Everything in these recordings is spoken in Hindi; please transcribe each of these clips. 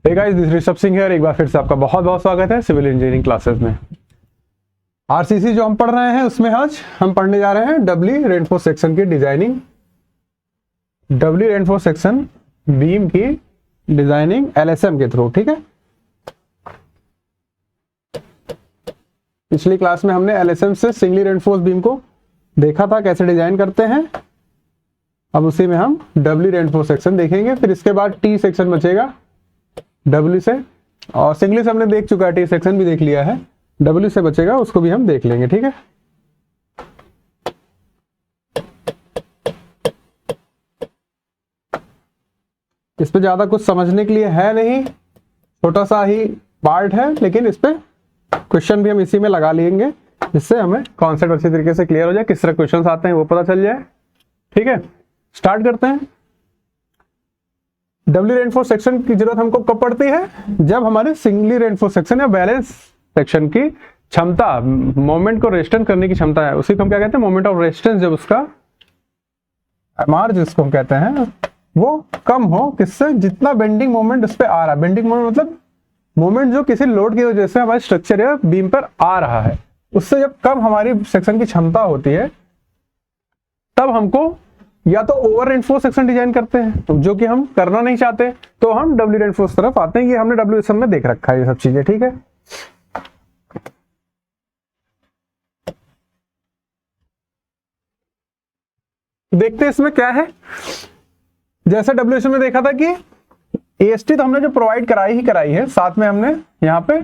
Hey guys, this Rishabh Singh है। एक बार फिर से आपका बहुत बहुत स्वागत है सिविल इंजीनियरिंग क्लासेस में। आरसीसी जो हम पढ़ रहे हैं उसमें आज हम पढ़ने जा रहे हैं डबली रेनफोर्स सेक्शन की डिजाइनिंग, डबली रेनफोर्स सेक्शन बीम की डिजाइनिंग एलएसएम के थ्रू। ठीक है, पिछली क्लास में हमने एलएसएम से सिंगली रेनफोर्स बीम को देखा था कैसे डिजाइन करते हैं। अब उसी में हम डबली रेनफोर्स सेक्शन देखेंगे, फिर इसके बाद टी सेक्शन बचेगा डब्ल्यू से, और सिंगली से हमने देख चुका है, टी सेक्शन भी देख लिया है, डब्ल्यू से बचेगा उसको भी हम देख लेंगे। ठीक है, इस पे ज्यादा कुछ समझने के लिए है नहीं, छोटा सा ही पार्ट है, लेकिन इस पे क्वेश्चन भी हम इसी में लगा लेंगे जिससे हमें कॉन्सेप्ट अच्छी तरीके से क्लियर हो जाए, किस तरह क्वेश्चन आते हैं वो पता चल जाए। ठीक है, स्टार्ट करते हैं। डबली रेनफोर्स सेक्शन की जरूरत हमको कब पड़ती है? जब हमारे सिंगली रेनफोर्स सेक्शन या बैलेंस सेक्शन की क्षमता, मोमेंट को रेजिस्टेंस करने की क्षमता है, उसी को हम क्या कहते हैं? Moment of resistance. जब उसका एमआर जिसको हम कहते हैं वो कम हो, किससे? जितना बेंडिंग मोमेंट उस पर आ रहा है। बेंडिंग मोमेंट मतलब मोमेंट जो किसी लोड की वजह से हमारे स्ट्रक्चर या बीम पर आ रहा है, उससे जब कम हमारी सेक्शन की क्षमता होती है तब हमको या तो ओवर रेनफोर्स सेक्शन डिजाइन करते हैं, तो जो कि हम करना नहीं चाहते, तो हम डब्ल्यू रेनफोर्स तरफ आते हैं। ये हमने डब्ल्यूएसएम में देख रखा है ये सब चीजें। ठीक है, देखते हैं इसमें क्या है। जैसे डब्ल्यूएसएम में देखा था कि एएसटी तो हमने जो प्रोवाइड कराई ही कराई है, साथ में हमने यहाँ पे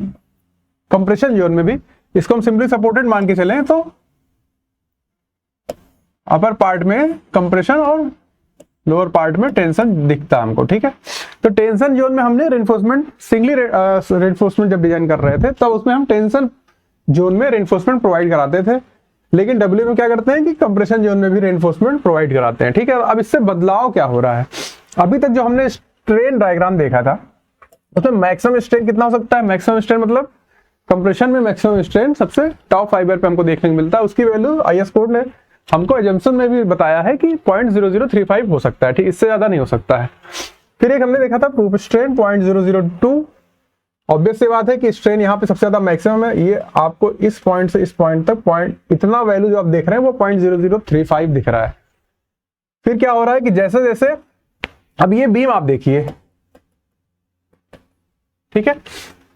कंप्रेशन जोन में भी इसको हम सिंपली सपोर्टेड मान के चले तो अपर पार्ट में कंप्रेशन और लोअर पार्ट में टेंशन दिखता है हमको। ठीक है, तो टेंशन जोन में हमने रेनफोर्समेंट सिंगली रेनफोर्समेंट जब डिजाइन कर रहे थे तब उसमें हम टेंशन जोन में रेनफोर्समेंट प्रोवाइड कराते थे, लेकिन डब्ल्यू में क्या करते हैं कि कंप्रेशन जोन में भी रेनफोर्समेंट प्रोवाइड कराते हैं। ठीक है, अब इससे बदलाव क्या हो रहा है? अभी तक जो हमने स्ट्रेन डायग्राम देखा था उसमें मैक्सिमम स्ट्रेन कितना हो सकता है? मैक्सिमम स्ट्रेन मतलब कंप्रेशन में मैक्सिमम स्ट्रेन सबसे टॉप फाइबर पे हमको देखने को मिलता है। उसकी वैल्यू आईएस कोड ने हमको एजम्पशन में भी बताया है कि 0.0035 हो सकता है। ठीक, इससे ज्यादा नहीं हो सकता है। फिर एक हमने देखा था प्रूफ स्ट्रेन 0.002। ऑब्वियस सी बात है कि स्ट्रेन यहाँ पे सबसे ज्यादा मैक्सिमम है। ये आपको इस पॉइंट से इस पॉइंट तक पॉइंट इतना वैल्यू जो आप देख रहे हैं वो 0.0035 दिख रहा है। फिर क्या हो रहा है कि जैसे जैसे अब ये बीम आप देखिए, ठीक है,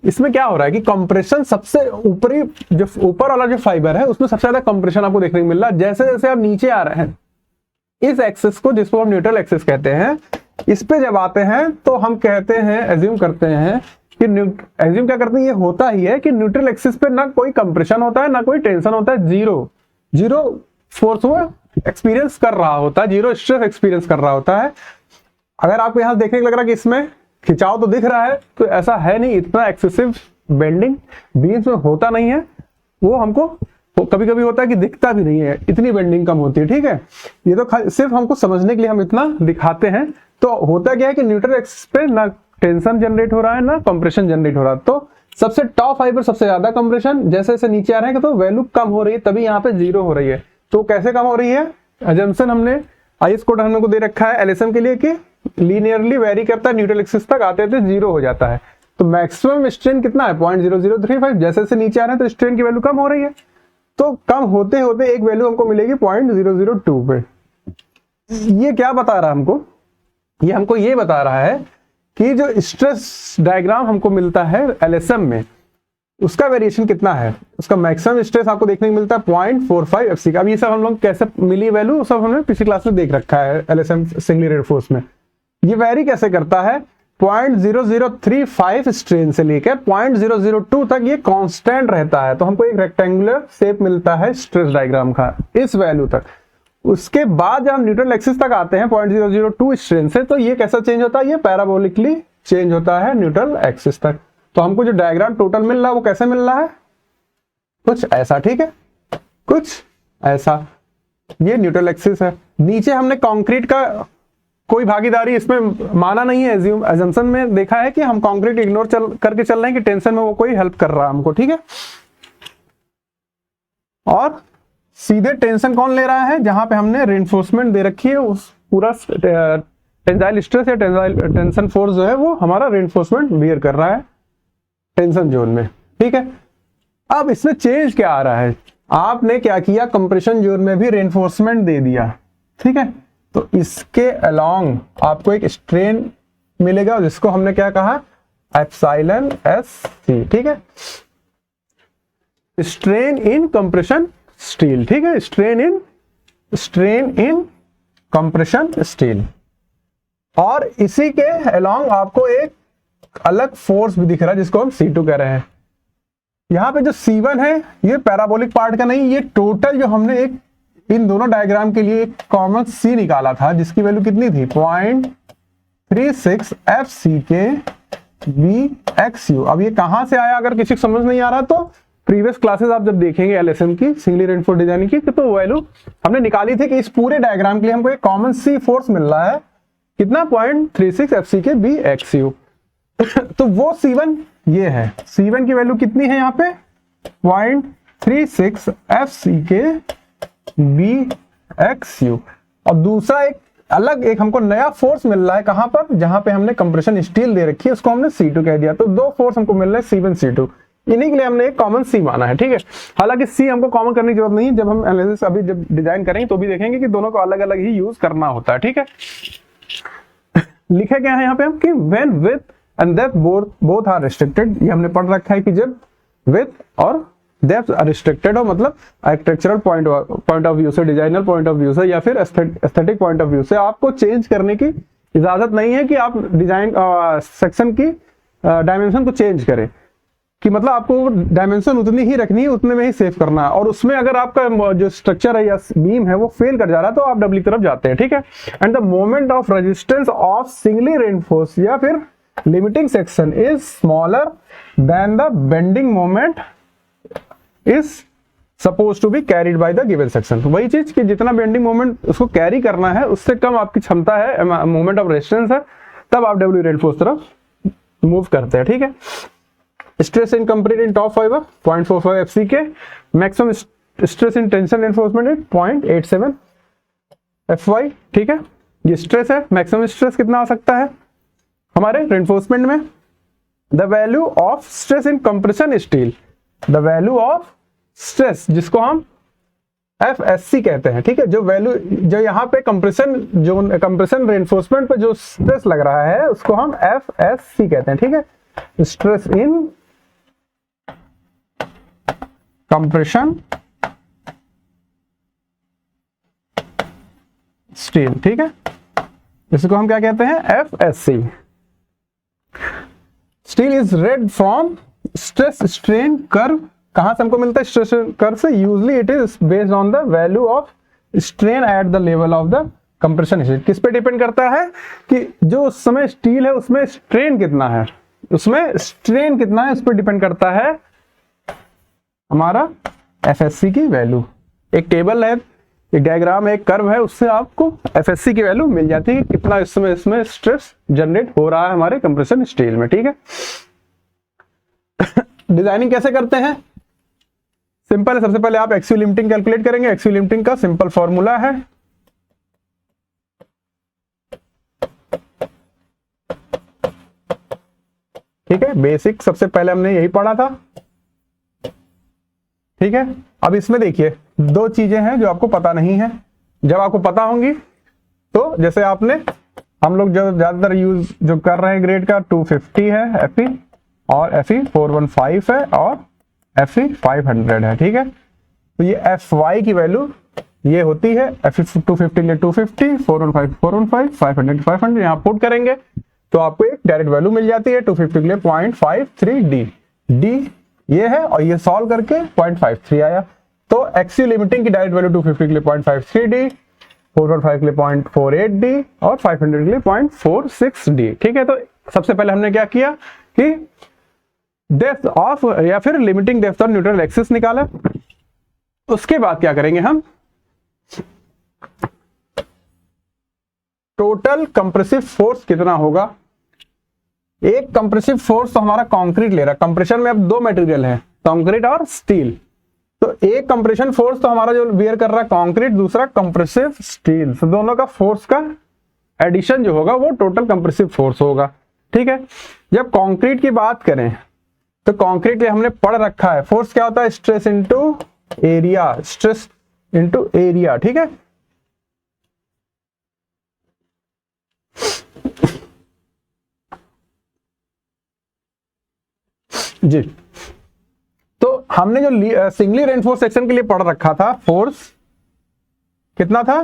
इसमें क्या हो रहा है कि कंप्रेशन सबसे ऊपरी जो ऊपर वाला जो फाइबर है उसमें सबसे ज्यादा कंप्रेशन आपको देखने को मिल रहा है। जैसे जैसे आप नीचे आ रहे हैं, इस एक्सिस को जिसको हम न्यूट्रल एक्सिस कहते हैं, इस पे जब आते हैं तो हम कहते हैं, एज्यूम करते हैं कि एज्यूम क्या करते हैं, ये होता ही है कि न्यूट्रल एक्सिस पे ना कोई कंप्रेशन होता है ना कोई टेंशन होता है, जीरो फोर्स वो एक्सपीरियंस कर रहा होता है, जीरो स्ट्रेस एक्सपीरियंस कर रहा होता है। अगर आपको यहां देखने को लग रहा है कि इसमें खिंचाव तो दिख रहा है, तो ऐसा है नहीं, इतना एक्सेसिव बेंडिंग बीम्स में होता नहीं है। वो हमको कभी कभी होता है कि दिखता भी नहीं है, इतनी बेंडिंग कम होती है। ठीक है, ये तो सिर्फ हमको समझने के लिए हम इतना दिखाते हैं। तो होता क्या है कि न्यूट्रल एक्सिस पे ना टेंशन जनरेट हो रहा है ना कंप्रेशन जनरेट हो रहा है, तो सबसे टॉप फाइबर सबसे ज्यादा कंप्रेशन, जैसे जैसे नीचे आ रहे हैं तो वैल्यू कम हो रही है, तभी यहाँ पे जीरो हो रही है। तो कैसे कम हो रही है? एजम्पशन हमने आईएस कोड हमने को दे रखा है एलएसएम के लिए कि लीनियरली वेरी करता है, न्यूट्रल एक्सिस तक आते थे जीरो हो जाता है। तो मैक्सिमम स्ट्रेन कितना है? 0.0035। जैसे जैसे नीचे आ रहे हैं तो स्ट्रेन की वैल्यू कम हो रही है, तो कम होते होते एक वैल्यू हमको मिलेगी 0.002 पे। ये क्या बता रहा है हमको? ये हमको ये बता रहा है कि जो स्ट्रेस डायग्राम हमको मिलता है एलएसएम में, उसका वेरिएशन कितना है, उसका मैक्सिमम स्ट्रेस आपको देखने को मिलता है 0.45 एफसी का। अब ये सब हम लोग कैसे मिली वैल्यू, सब हमने पिछली क्लास में देख रखा है एलएसएम सिंगली रेनफोर्स में। ये वेरी कैसे करता है? 0.0035 स्ट्रेन से लेकर 0.002 तक ये कांस्टेंट रहता है। तो हमको एक रेक्टेंगुलर शेप मिलता है स्ट्रेस डायग्राम का इस वैल्यू तक। उसके बाद जब हम न्यूट्रल एक्सिस तक आते हैं 0.002 स्ट्रेन से, तो ये कैसा चेंज होता है? ये पैराबोलिकली चेंज होता है न्यूट्रल एक्सिस तक। तो हमको जो डायग्राम टोटल मिल रहा है वो कैसे मिल रहा है? कुछ ऐसा। ठीक है, कुछ ऐसा। ये न्यूट्रल एक्सिस है। नीचे हमने कंक्रीट का कोई भागीदारी इसमें माना नहीं है, एजम्पशन में देखा है कि हम कंक्रीट इग्नोर करके चल रहे हैं कि टेंशन में वो कोई हेल्प कर रहा है हमको। ठीक है, और सीधे टेंशन कौन ले रहा है? जहां पे हमने रेनफोर्समेंट दे रखी है उस पूरा टेंसाइल स्ट्रेस या टेंशन फोर्स जो है वो हमारा रेनफोर्समेंट बियर कर रहा है टेंशन जोन में, ठीक है। अब इसमें चेंज क्या आ रहा है, आपने क्या किया, कंप्रेशन जोन में भी रेनफोर्समेंट दे दिया, ठीक है। तो इसके अलोंग आपको एक स्ट्रेन मिलेगा जिसको हमने क्या कहा, एप्सिलॉन एस सी, ठीक है। स्ट्रेन इन कंप्रेशन स्टील, ठीक है, स्ट्रेन इन कंप्रेशन स्टील। और इसी के अलोंग आपको एक अलग फोर्स भी दिख रहा है जिसको हम C2 कह रहे हैं। यहां पे जो C1 है ये पैराबोलिक पार्ट का नहीं, ये टोटल जो हमने एक इन दोनों डायग्राम के लिए एक कॉमन C निकाला था जिसकी वैल्यू कितनी थी 0.36 FCK BXU। अब ये कहां से आया, अगर किसी को समझ नहीं आ रहा तो प्रीवियस क्लासेस आप जब देखेंगे LSM की, सिंगली रेनफोर्स डिजाइनिंग की, तो वैल्यू हमने निकाली थी कि इस पूरे डायग्राम के लिए हमको एक कॉमन C फोर्स मिल रहा है कितना 0.36 FCK BXU। तो वो C1 ये है, C1 की वैल्यू कितनी है यहाँ पे 0.36 FCK BXU। और दूसरा एक अलग एक हमको नया फोर्स मिल रहा है कहां पर, जहां पे हमने कंप्रेशन स्टील दे रखी है उसको हमने C2 कह दिया। तो दो फोर्स हमको मिल रहा है C1 C2, इन्हीं के लिए हमने एक कॉमन C माना है, ठीक है। हालांकि C हमको कॉमन करने की जरूरत नहीं है, जब हम एनालिसिस अभी जब डिजाइन करेंगे तो भी देखेंगे कि दोनों को अलग अलग ही यूज करना होता है, ठीक है। लिखे क्या है यहाँ पे हम कि when width and depth both are restricted, ये हमने पढ़ रखा है कि जब विड्थ और डेप्थ रिस्ट्रिक्टेड हो, मतलब आर्किटेक्चरल पॉइंट ऑफ व्यू से, डिजाइनर पॉइंट ऑफ व्यू से या फिर एस्थेटिक पॉइंट ऑफ व्यू से आपको चेंज करने की इजाजत नहीं है कि आप डिजाइन सेक्शन की डायमेंशन को चेंज करें, कि मतलब आपको डायमेंशन उतनी ही रखनी है, उतने में ही सेव करना है। और उसमें अगर आपका जो स्ट्रक्चर है या बीम है वो फेल कर जा रहा है तो आप डबल की तरफ जाते हैं, ठीक है। And the moment of resistance of singly reinforce या फिर limiting section is smaller than the bending moment is suppose to be carried by the given section. तो वही चीज कि जितना बेंडिंग मोमेंट उसको कैरी करना है उससे कम आपकी क्षमता है, मोमेंट ऑफ रेजिस्टेंस है, तब आप डब्ल्यू रेनफोर्स तरफ मूव करते हैं, ठीक है। Stress in complete in top fibre 0.45 FCK, maximum stress in tension reinforcement is 0.87 FY, ठीक है। ये स्ट्रेस है, मैक्सिमम स्ट्रेस कितना आ सकता है हमारे रेनफोर्समेंट में, the value of stress in compression steel, the value of stress जिसको हम FSC कहते हैं, ठीक है। जो वैल्यू जो यहाँ पे कंप्रेशन रेनफोर्समेंट पे जो स्ट्रेस लग रहा है उसको हम FSC कहते हैं, ठीक है। स्ट्रेस इन कंप्रेशन स्टील, ठीक है, इसको हम क्या कहते हैं FSC। Steel is red from stress strain curve, कहां से हमको मिलता है स्ट्रेस कर्व से, usually it is based on the value of strain at the level of the compression steel. किस पे डिपेंड करता है कि जो उस समय स्टील है उसमें स्ट्रेन कितना है, उसमें स्ट्रेन कितना है उस पर डिपेंड करता है हमारा FSC की वैल्यू। एक टेबल है, एक डायग्राम है, एक कर्व है, उससे आपको FSC की वैल्यू मिल जाती है कितना इसमें स्ट्रेस जनरेट हो रहा है हमारे कंप्रेशन स्टील में, ठीक है। डिजाइनिंग कैसे करते हैं, सिंपल है। सबसे पहले आप एक्सियल लिमिटिंग कैलकुलेट करेंगे। एक्सियल लिमिटिंग का सिंपल फॉर्मूला है ठीक है, बेसिक सबसे पहले हमने यही पढ़ा था, ठीक है। अब इसमें देखिए दो चीजें हैं जो आपको पता नहीं है, जब आपको पता होंगी तो जैसे आपने हम लोग जो ज्यादातर यूज जो कर रहे हैं ग्रेड का 250 है FE और FE 415 है और FE 500 है, ठीक है। तो ये FY की वैल्यू ये होती है, FE 250 के लिए 250, 415 415, 500 500, यहाँ पुट करेंगे तो आपको एक डायरेक्ट वैल्यू मिल जाती है 250 के लिए 0.53 डी ये है, और ये सॉल्व करके 0.53 आया। तो एक्सियल लिमिटिंग की डायरेक्ट वैल्यू 250 के लिए 0.53 डी, 415 के लिए 0.48 डी और 500 के लिए 0.46 डी, ठीक है। तो सबसे पहले हमने क्या किया कि डेप्थ ऑफ या फिर limiting depth of neutral axis निकाला। उसके बाद क्या करेंगे हम, टोटल कंप्रेसिव फोर्स कितना होगा। एक कंप्रेसिव फोर्स तो हमारा कंक्रीट ले रहा है, कंप्रेशन में अब दो मटेरियल है कंक्रीट और स्टील, तो एक कंप्रेशन फोर्स तो हमारा जो बियर कर रहा है कंक्रीट, दूसरा कंप्रेसिव स्टील, तो दोनों का फोर्स का एडिशन जो होगा वो टोटल कंप्रेसिव फोर्स होगा। ठीक है, जब कंक्रीट की बात करें तो कंक्रीट में हमने पढ़ रखा है फोर्स क्या होता है, stress into area, stress into area. ठीक है, जी, तो हमने जो सिंगली रेनफोर्स सेक्शन के लिए पढ़ रखा था फोर्स कितना था,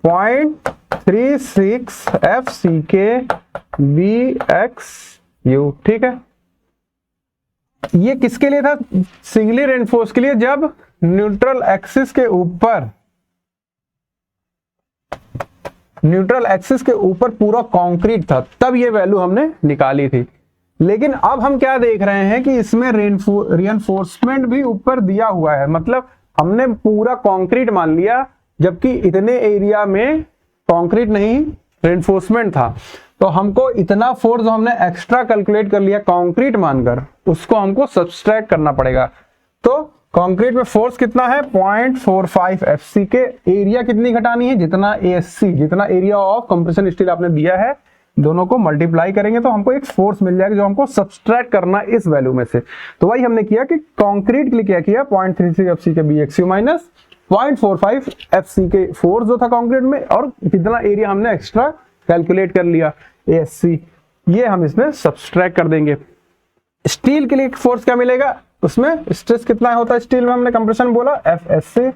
0.36 FCK BXU। ठीक है, ये किसके लिए था, सिंगली रेनफोर्स के लिए, जब न्यूट्रल एक्सिस के ऊपर पूरा कंक्रीट था, तब ये वैल्यू हमने निकाली थी। लेकिन अब हम क्या देख रहे हैं कि इसमें रिइंफोर्समेंट भी ऊपर दिया हुआ है, मतलब हमने पूरा कंक्रीट मान लिया जबकि इतने एरिया में कंक्रीट नहीं रिइंफोर्समेंट था, तो हमको इतना फोर्स जो हमने एक्स्ट्रा कैलकुलेट कर लिया कंक्रीट मानकर, उसको हमको सब्सट्रैक्ट करना पड़ेगा। तो कंक्रीट में फोर्स कितना है, 0.45 FCK, एरिया कितनी घटानी है, जितना ASC, जितना एरिया ऑफ कंप्रेशन स्टील आपने दिया है, दोनों को मल्टीप्लाई करेंगे तो हमको एक फोर्स मिल जाएगा जो हमको सब्सट्रैक्ट करना इस वैल्यू में से। तो वही हमने किया कि कंक्रीट के लिए क्या किया, 0.36 FCK BXU minus 0.45 FCK force जो था कंक्रीट में, और कितना एरिया हमने एक्स्ट्रा कैलकुलेट कर लिया ASC, ये हम इसमें सब्सट्रैक्ट कर देंगे। स्टील के लिए फोर्स क्या मिलेगा, उसमें स्ट्रेस कितना होता है स्टील में, हमने कंप्रेशन बोला FSC,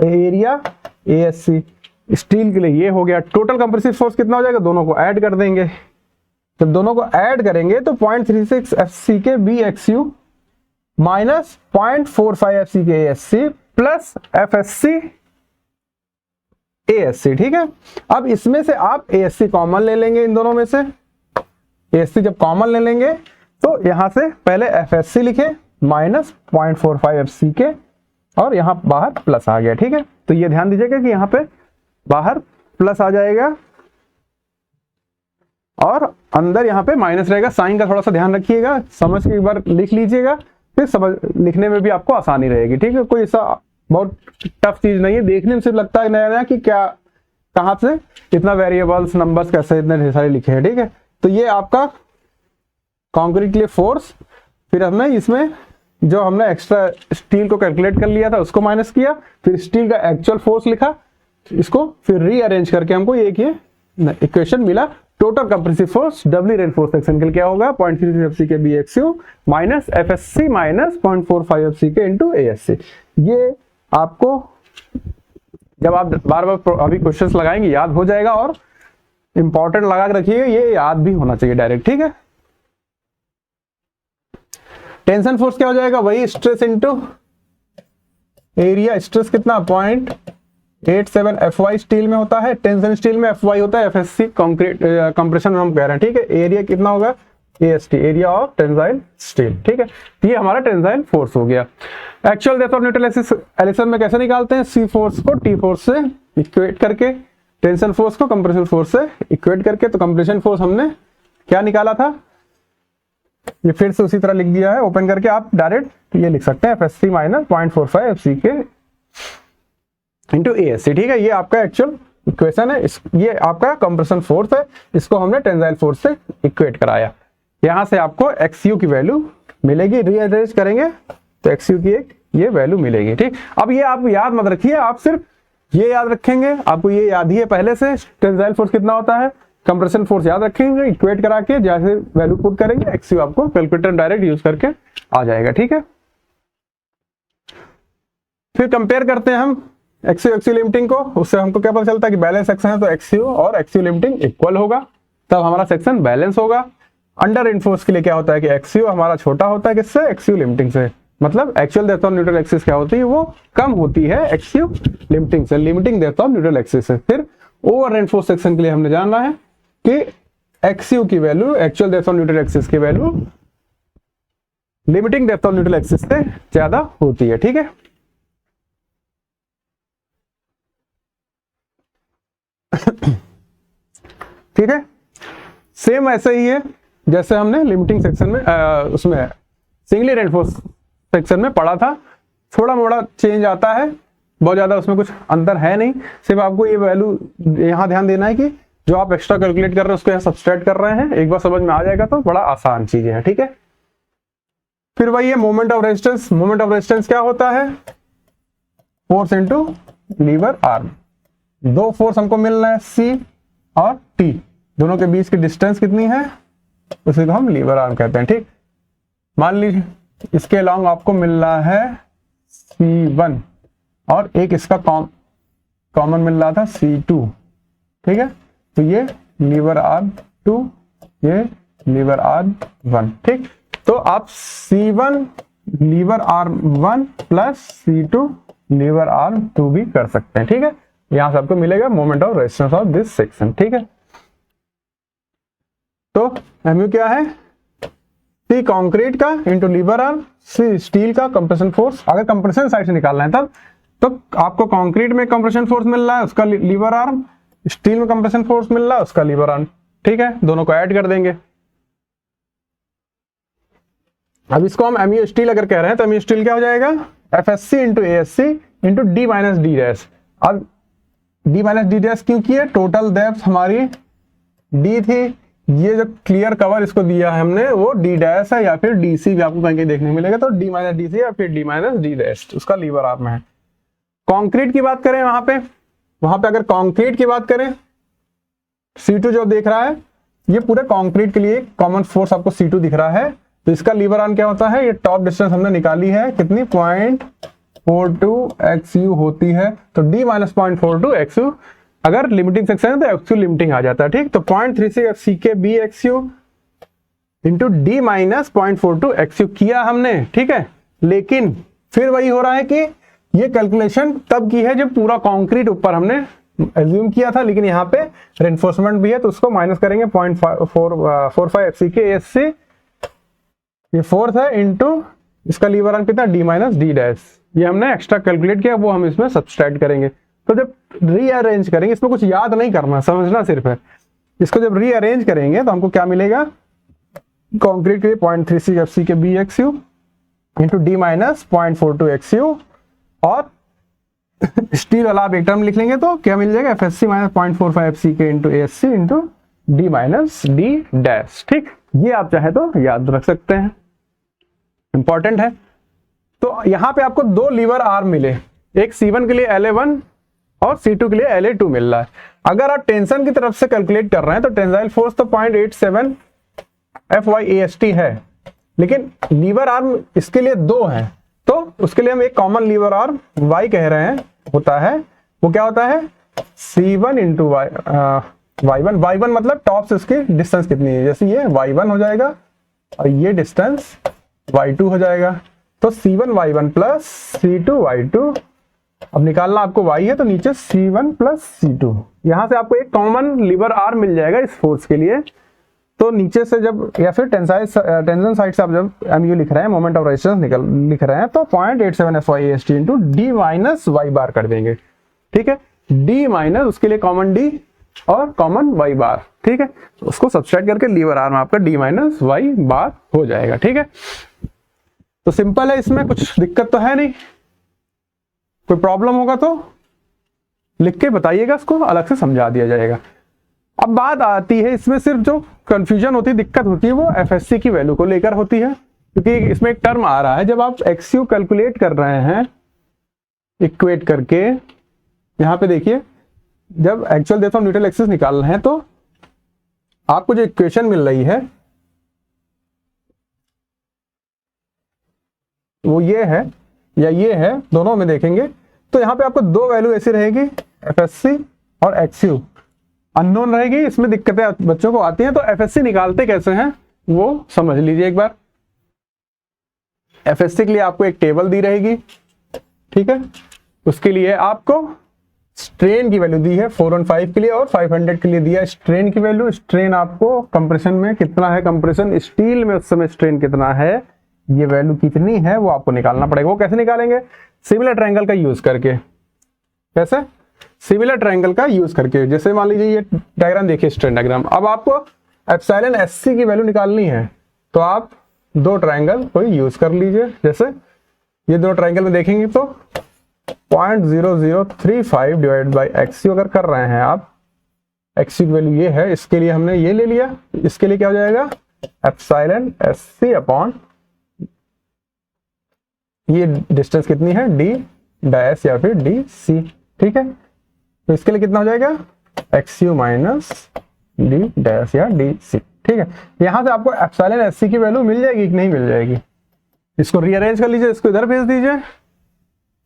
एरिया ASC। स्टील के लिए ये हो गया। टोटल कंप्रेसिव फोर्स कितना हो जाएगा, दोनों को ऐड कर देंगे। जब दोनों को ऐड करेंगे तो 0.36 FCK BXU minus 0.45 FCK ASC plus FSC ASC। ठीक है, अब इसमें से आप ASC कॉमन ले लेंगे, इन दोनों में से ASC जब कॉमन ले लेंगे तो यहां से पहले FSC लिखे माइनस 0.45 FCK और यहां बाहर प्लस आ गया। ठीक है, तो ये ध्यान दीजिएगा कि यहां पे बाहर प्लस आ जाएगा और अंदर यहां पे माइनस रहेगा। साइन का थोड़ा सा ध्यान रखिएगा, समझ के एक बार लिख लीजिएगा, फिर समझ लिखने में भी आपको आसानी रहेगी। ठीक है, कोई ऐसा बहुत टफ चीज नहीं है, देखने में सिर्फ लगता है नया नया कि क्या कहां से इतना वेरिएबल्स नंबर्स कैसे इतने ढेर सारे लिखे हैं। ठीक है, तो ये आपका कंक्रीट के लिए फोर्स, फिर हमने इसमें जो हमने एक्स्ट्रा स्टील को कैलकुलेट कर लिया था उसको माइनस किया, फिर स्टील का एक्चुअल फोर्स लिखा, इसको फिर रीअरेंज करके हमको एक ये इक्वेशन मिला। Total compressive force doubly reinforce section के लिए क्या होगा, 0.36 FCK BXU minus FSC minus 0.45 FCK into ASC। ये आपको जब आप बार बार अभी क्वेश्चंस लगाएंगे याद हो जाएगा, और इंपॉर्टेंट लगा के रखिएगा, ये याद भी होना चाहिए डायरेक्ट। ठीक है, टेंशन फोर्स क्या हो जाएगा, वही स्ट्रेस इंटू एरिया। स्ट्रेस कितना, 0.87 FY स्टील में होता है, टेंशन स्टील में FY होता है, FSC कंक्रीट कंप्रेशन में हम कह रहे हैं। ठीक है, एरिया कितना होगा, AST, area of tensile steel. ठीक है, ये हमारा टेंसाइल फोर्स हो गया। एक्चुअल डेप्थ ऑफ न्यूट्रल एलिसन में कैसे निकालते हैं, C फोर्स को T फोर्स से इक्वेट करके, टेंशन फोर्स को कंप्रेशन फोर्स से इक्वेट करके। तो कंप्रेशन फोर्स हमने क्या निकाला था, ये फिर से उसी तरह लिख दिया है, ओपन करके आप डायरेक्ट ये लिख सकते हैं, FSC minus 0.45 FCK into ASC। ठीक है, ये आपका एक्चुअल इक्वेशन है, ये आपका कंप्रेशन फोर्स है, इसको हमने टेंसाइल फोर्स से इक्वेट कराया। यहां से आपको XU की वैल्यू मिलेगी, रीअरेंज करेंगे तो XU की एक ये वैल्यू मिलेगी। ठीक, अब ये आप याद मत रखिए, आप सिर्फ ये याद रखेंगे, आपको ये याद ही है पहले से टेंसाइल फोर्स कितना होता है, कंप्रेशन फोर्स याद रखेंगे, इक्वेट करा के जैसे वैल्यू पुट करेंगे XU आपको कैलकुलेटर डायरेक्ट यूज करके आ जाएगा। ठीक है, फिर कंपेयर करते हैं हम XU लिमिटिंग को, उससे हमको क्या पता चलता है कि बैलेंस सेक्शन है तो XU और XU लिमिटिंग इक्वल होगा, तब हमारा सेक्शन बैलेंस होगा। अंडर इनफोर्स के लिए क्या होता है कि XU हमारा छोटा होता है किससे, XU लिमिटिंग से, मतलब actual depth of neutral axis क्या होती है, वो कम होती है XU लिमिटिंग से, limiting depth of neutral axis से। फिर ओवर इनफोर्स सेक्शन के लिए हमने जानना है कि XU की value, actual depth of neutral axis की value limiting depth of neutral axis से ज्यादा होती है। ठीक है, ठीक है, सेम ऐसे ही है जैसे हमने लिमिटिंग सेक्शन में उसमें सिंगली रेनफोर्स सेक्शन में पढ़ा था। थोड़ा मोड़ा चेंज आता है, बहुत ज्यादा उसमें कुछ अंतर है नहीं, सिर्फ आपको ये वैल्यू यहाँ ध्यान देना है कि जो आप एक्स्ट्रा कैलकुलेट कर रहे हैं उसको यहाँ सब्सट्रैक्ट कर रहे हैं। एक बार समझ में आ जाएगा तो बड़ा आसान चीजें हैं, ठीक है। फिर वही है moment of resistance. Moment of resistance क्या होता है? Force into lever arm. दो फोर्स हमको मिल रहा है, C और T, दोनों के बीच की डिस्टेंस कितनी है, उसी को हम लीवर आर्म कहते हैं, ठीक। मान लीजिए इसके अलॉन्ग आपको मिल रहा है C1 और एक इसका कॉमन मिल रहा था C2, ठीक है। तो ये लीवर आर्म 2, ये लीवर आर्म 1, ठीक। तो आप C1 lever arm 1 plus C2 lever arm 2 भी कर सकते हैं, ठीक है। यहां से आपको मिलेगा moment of resistance of this section, ठीक है। तो MU क्या है? C कंक्रीट का into lever arm, C steel का कंप्रेशन फोर्स। अगर कंप्रेशन साइड से निकालना है तब तो आपको कंक्रीट में कंप्रेशन फोर्स मिल रहा है, उसका लीवर आर्म, स्टील में कंप्रेशन फोर्स मिल रहा है, उसका लीवर आर्म, ठीक है। दोनों को ऐड कर देंगे। अब इसको हम MU स्टील अगर कह रहे हैं तो MU स्टील क्या हो जाएगा? FSC into ASC into D minus D dash. अब D माइनस D डैश क्यों किया? टोटल डेप्थ हमारी D थी, ये जो क्लियर कवर इसको दिया है हमने वो D डैश है या फिर DC भी आपको कहीं देखने को मिलेगा, तो D माइनस DC या फिर D माइनस D डैश उसका लीवर आर्म है। कंक्रीट की बात करें वहां पे अगर कंक्रीट की बात करें, C2 जो देख रहा है ये पूरे कंक्रीट के लिए कॉमन फोर्स आपको C2 दिख रहा है, तो इसका लीवर आर्म क्या होता है? ये टॉप डिस्टेंस हमने निकाली है कितनी, 0.42 XU होती है। तो D माइनस 0.42 XU, अगर लिमिटिंग सेक्शन है तो XU लिमिटिंग आ जाता है, ठीक। तो 0.36 FCK B XU into D minus 0.42 XU किया हमने, ठीक है। लेकिन फिर वही हो रहा है कि ये कैलकुलेशन तब की है जब पूरा कंक्रीट ऊपर हमने एज्यूम किया था, लेकिन यहाँ पे रेनफोर्समेंट भी है तो उसको माइनस करेंगे 0.45 FCK SC, ये फोर्थ है, इंटू इसका लीवर आर्म कितना, D माइनस D डैश। ये हमने एक्स्ट्रा कैलकुलेट किया, वो हम इसमें सब्सट्रैक्ट करेंगे। तो जब रीअरेंज करेंगे, इसमें कुछ याद नहीं करना, समझना सिर्फ है। इसको जब रीअरेंज करेंगे तो हमको क्या मिलेगा? कंक्रीट के लिए 0.36 FCK B XU into D minus 0.42 XU, और स्टील वाला आप एक टर्म लिख लेंगे तो क्या मिल जाएगा? FSC minus 0.45 FCK into ASC into D minus D dash, ठीक। ये आप चाहे तो याद रख सकते हैं, इंपॉर्टेंट है। तो यहां पे आपको दो लीवर आर्म मिले, एक C1 के लिए LA1 और C2 के लिए LA2 मिल रहा है। अगर आप टेंशन की तरफ से कैलकुलेट कर रहे हैं तो टेंसाइल फोर्स तो 0.87 FYAST है, लेकिन लीवर आर्म इसके लिए दो है, तो उसके लिए हम एक कॉमन लीवर आर्म Y कह रहे हैं, होता है वो क्या होता है? C1 into Y1। Y1 मतलब टॉप से उसकी डिस्टेंस कितनी है, जैसे ये Y1 हो जाएगा और ये डिस्टेंस Y2 हो जाएगा, तो C1 Y1 plus C2 Y2। अब निकालना आपको Y है तो नीचे C1 प्लस C2, यहां से आपको एक कॉमन लीवर आर्म मिल जाएगा इस फोर्स के लिए। तो नीचे से जब या फिर टेंशन साइड से आप जब MU लिख रहे हैं, मोमेंट ऑफ रेजिस्टेंस लिख रहे हैं, तो 0.87 FYAST into D minus Y बार कर देंगे, ठीक है। D माइनस उसके लिए कॉमन D और कॉमन Y बार, ठीक है। उसको सब्सट्रैक्ट करके लीवर आर्म आपका D माइनस Y बार हो जाएगा, ठीक है। तो सिंपल है, इसमें कुछ दिक्कत तो है नहीं। कोई प्रॉब्लम होगा तो लिख के बताइएगा, उसको अलग से समझा दिया जाएगा। अब बात आती है इसमें सिर्फ जो कंफ्यूजन होती है, दिक्कत होती है, वो FSC की वैल्यू को लेकर होती है, क्योंकि इसमें एक टर्म आ रहा है जब आप XU कैलकुलेट कर रहे हैं इक्वेट करके। यहां पे देखिए, जब actual depth of neutral axis निकाल रहे हैं तो आपको जो इक्वेशन मिल रही है वो ये है या ये है, दोनों में देखेंगे तो यहाँ पे आपको दो वैल्यू ऐसी रहेगी, FSC और XU अननोन रहेगी। इसमें दिक्कतें बच्चों को आती हैं, तो FSC निकालते कैसे हैं वो समझ लीजिए एक बार। FSC के लिए आपको एक टेबल दी रहेगी, ठीक है। उसके लिए आपको स्ट्रेन की वैल्यू दी है 415 के लिए और 500 के लिए दिया है स्ट्रेन की वैल्यू। स्ट्रेन आपको कंप्रेशन में कितना है, कंप्रेशन स्टील में उस समय स्ट्रेन कितना है, ये वैल्यू कितनी है वो आपको निकालना पड़ेगा। वो कैसे निकालेंगे? सिमिलर ट्रायंगल का यूज करके। कैसे? सिमिलर ट्रायंगल का यूज करके। जैसे मान लीजिए ये डायग्राम देखिए, स्ट्रेन डायग्राम। अब आपको एप्सिलॉन SC की वैल्यू निकालनी है तो आप दो ट्रायंगल को यूज कर लीजिए। जैसे ये दो ट्रायंगल में देखेंगे तो 0.0035 डिवाइड बाई XU अगर कर रहे हैं आप एक्ससी की वैल्यू ये है, इसके लिए हमने ये ले लिया, इसके लिए क्या हो जाएगा एप्सिलॉन एससी अपॉन ये डिस्टेंस कितनी है डी डैश या फिर डी सी। ठीक है, तो इसके लिए कितना हो जाएगा x you minus D dash या डी सी। ठीक है, यहां से आपको एप्सिलॉन एससी की वैल्यू मिल जाएगी कि नहीं मिल जाएगी, इसको रीअरेंज कर लीजिए, इसको इधर भेज दीजिए,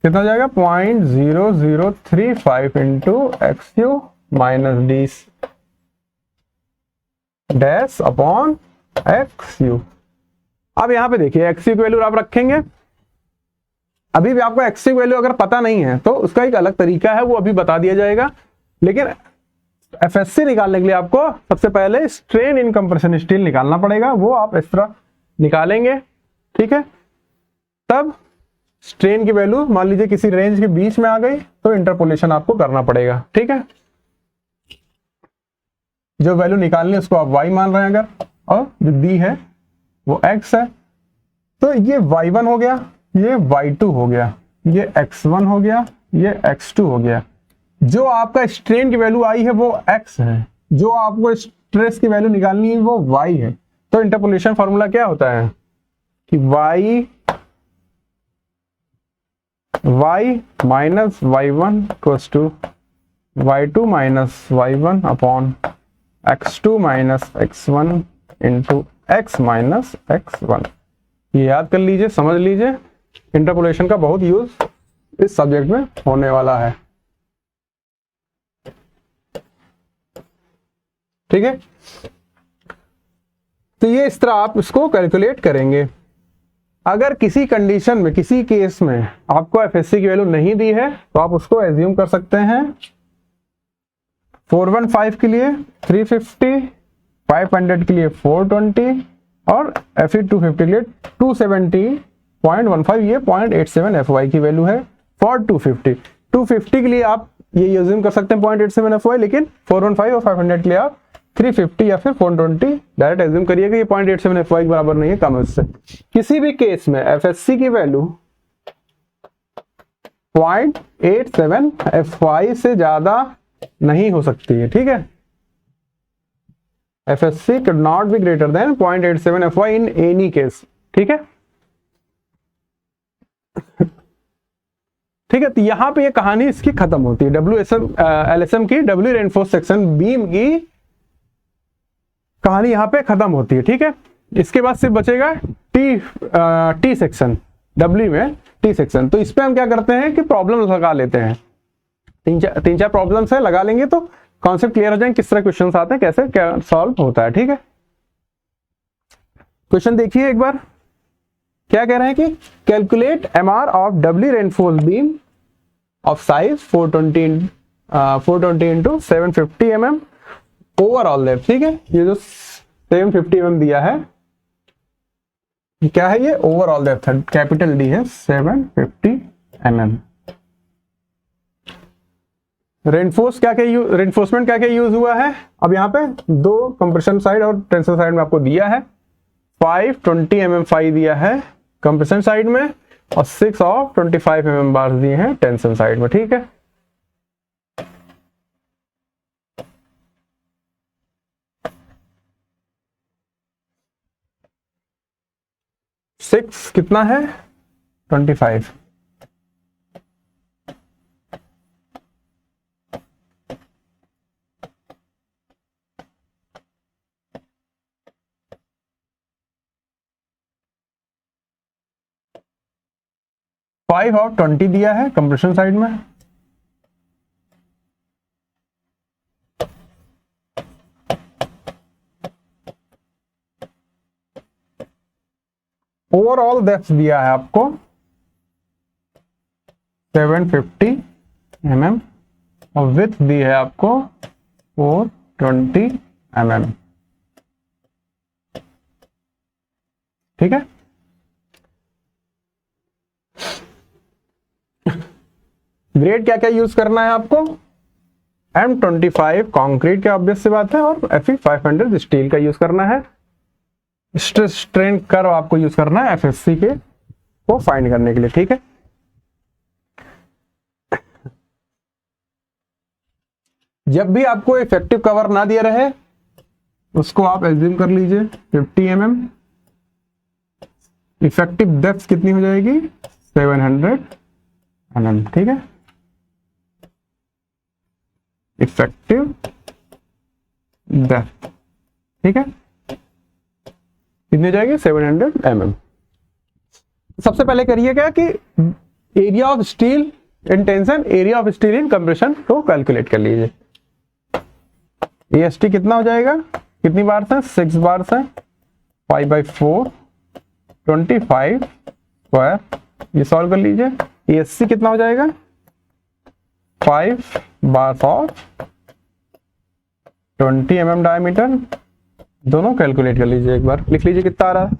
कितना हो जाएगा 0.0035 into x you minus D dash upon x you. अब यहां पे देखिए एक्स यू की वैल्यू आप रखेंगे, अभी भी आपको एक्स यू की वैल्यू अगर पता नहीं है तो उसका एक अलग तरीका है, वो अभी बता दिया जाएगा, लेकिन एफएससी निकालने के लिए आपको सबसे पहले स्ट्रेन इन कंप्रेशन स्टील निकालना पड़ेगा, वो आप इस तरह निकालेंगे। ठीक है, तब स्ट्रेन की वैल्यू मान लीजिए किसी रेंज के बीच में आ गई तो इंटरपोलेशन आपको करना पड़ेगा। ठीक है, जो वैल्यू निकालनी है उसको आप y मान रहे हैं अगर, और जो दी है वो x है, तो ये y1 हो गया, ये y2 हो गया, ये x1 हो गया, ये x2 हो गया। जो आपका स्ट्रेन की वैल्यू आई है वो x है, जो आपको स्ट्रेस की वैल्यू निकालनी है वो y है। तो इंटरपोलेशन फॉर्मूला क्या होता है कि y minus y1 equals to y2 minus y1 upon x2 minus x1 into x minus x1। ये याद कर लीजिए, समझ लीजिए, इंटरपोलेशन का बहुत यूज इस सब्जेक्ट में होने वाला है। ठीक है, तो ये इस तरह आप इसको कैलकुलेट करेंगे। अगर किसी कंडीशन में, किसी केस में आपको एफएससी की वैल्यू नहीं दी है तो आप उसको एज्यूम कर सकते हैं 415 के लिए 350, 500 के लिए 420 और FE 250 के लिए 270.15, ये 0.87 FY की वैल्यू है फॉर 250 के लिए आप ये एज्यूम कर सकते हैं 0.87 FY, लेकिन 415 और 500 के लिए आप 350 या फिर 420 डायरेक्ट एज्यूम करिएगा, ये 0.87 FY के बराबर नहीं है, कम उससे। किसी भी केस में एफएससी की वैल्यू 0.87 FY से ज्यादा नहीं हो सकती है। ठीक है, FSc could not be greater than 0.87 FY in any case। ठीक है, ठीक है, तो यहां पे ये कहानी इसकी खत्म होती है, LSM की डब्ल्यू रेनफोर्स सेक्शन बीम की कहानी यहां पे खत्म होती है। ठीक है, इसके बाद सिर्फ बचेगा टी सेक्शन, डब्ल्यू में टी सेक्शन। तो इस पे हम क्या करते हैं कि प्रॉब्लम लगा लेते हैं, तीन चार प्रॉब्लम्स है, लगा लेंगे तो कॉन्सेप्ट क्लियर हो जाएंगे, किस तरह क्वेश्चंस आते हैं, कैसे क्या सॉल्व होता है। ठीक है, क्वेश्चन देखिए एक बार, क्या कह रहे हैं कि calculate MR of W reinforce beam of size 420 into 750 mm overall depth. ठीक है, ये जो 750 mm दिया है क्या है, ये ओवरऑल डेप्थ है, कैपिटल डी है 750 mm। रेनफोर्समेंट क्या क्या यूज हुआ है, अब यहाँ पे दो कंप्रेशन साइड और टेंशन साइड में आपको दिया है, 520 mm फाई दिया है कंप्रेशन साइड में और 6 ऑफ 25 mm बार्स दिए हैं टेंशन साइड में। ठीक है, सिक्स कितना है 25, फाइव ऑफ 20 दिया है कंप्रेशन साइड में, ओवरऑल डेप्थ दिया है आपको 750 mm और विड्थ दी है आपको 420 mm। ठीक है, ग्रेड क्या क्या यूज करना है आपको, M25 कंक्रीट का ऑब्वियस सी बात है और FE 500 स्टील का यूज करना है। स्ट्रेस स्ट्रेन कर्व आपको यूज करना है एफएससी के को फाइंड करने के लिए। ठीक है, जब भी आपको इफेक्टिव कवर ना दिया रहे उसको आप एज्यूम कर लीजिए 50 mm। इफेक्टिव डेप्थ कितनी हो जाएगी 700 mm, ठीक है। इफेक्टिव डेप्थ, ठीक है, कितनी हो जाएगी 700 mm। सबसे पहले करिए क्या कि area of steel in tension, area of steel in compression को कैलकुलेट कर लीजिए। AST कितना हो जाएगा, कितनी बार से 6 बार से 5/4 25 स्क्वायर, ये सॉल्व कर लीजिए। ASC कितना हो जाएगा 5 बार ऑफ 20 mm डायमीटर, दोनों कैलकुलेट कर लीजिए, एक बार लिख लीजिए कितना आ रहा है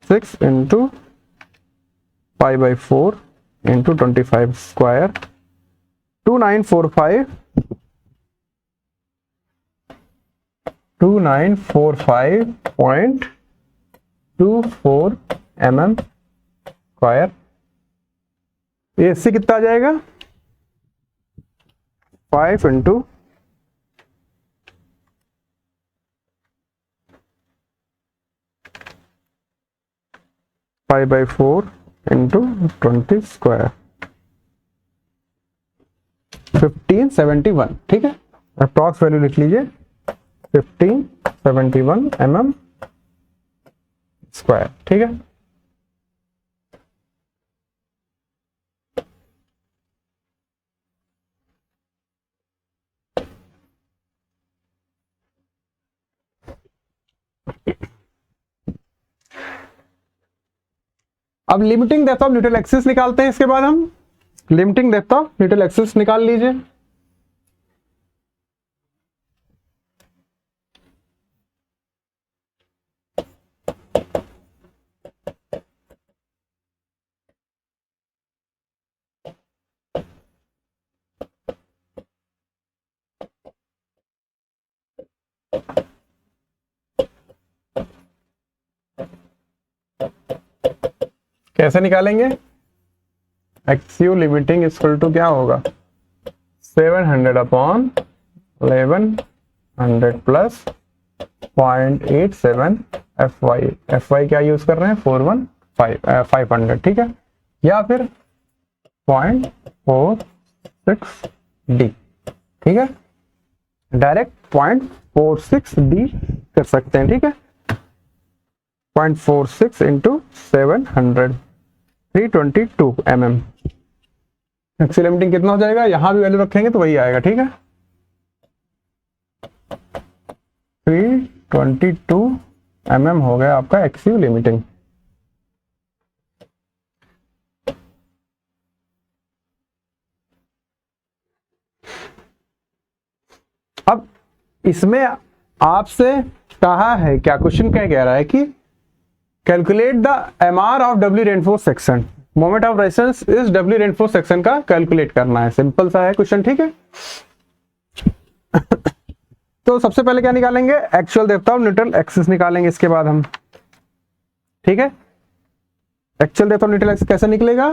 6 × 5/4 × 25 स्क्वायर 2945 2945.24 mm स्क्वायर। ASC कितना आ जाएगा 5 × 5/4 × 20 स्क्वायर 1571, ठीक है। अप्रॉक्स वैल्यू लिख लीजिए 1571 mm स्क्वायर, ठीक है। अब limiting depth of neutral axis निकालते हैं। इसके बाद हम limiting depth of neutral axis निकाल लीजिए। कैसे निकालेंगे, एक्सयू लिमिटिंग इक्वल टू क्या होगा 700/1100 प्लस 0.87 FY क्या यूज कर रहे हैं 500, ठीक है, या फिर 0.46D, ठीक है, डायरेक्ट 0.46D कर सकते हैं, ठीक है। 0.46 × 700 322 mm। एक्सियल लिमिटिंग कितना हो जाएगा, यहां भी वैल्यू रखेंगे तो वही आएगा, ठीक है, 322 mm हो गया आपका एक्सियल लिमिटिंग। अब इसमें आपसे कहा है क्या, क्वेश्चन क्या कह रहा है कि calculate the MR of W reinforce section, moment of resistance इस डब्ल्यू रेनफोर्स सेक्शन का कैलकुलेट करना है। सिंपल सा है क्वेश्चन, ठीक है। तो सबसे पहले क्या निकालेंगे, actual depth of neutral axis निकालेंगे इसके बाद हम, ठीक है। Actual depth of neutral axis कैसे निकलेगा,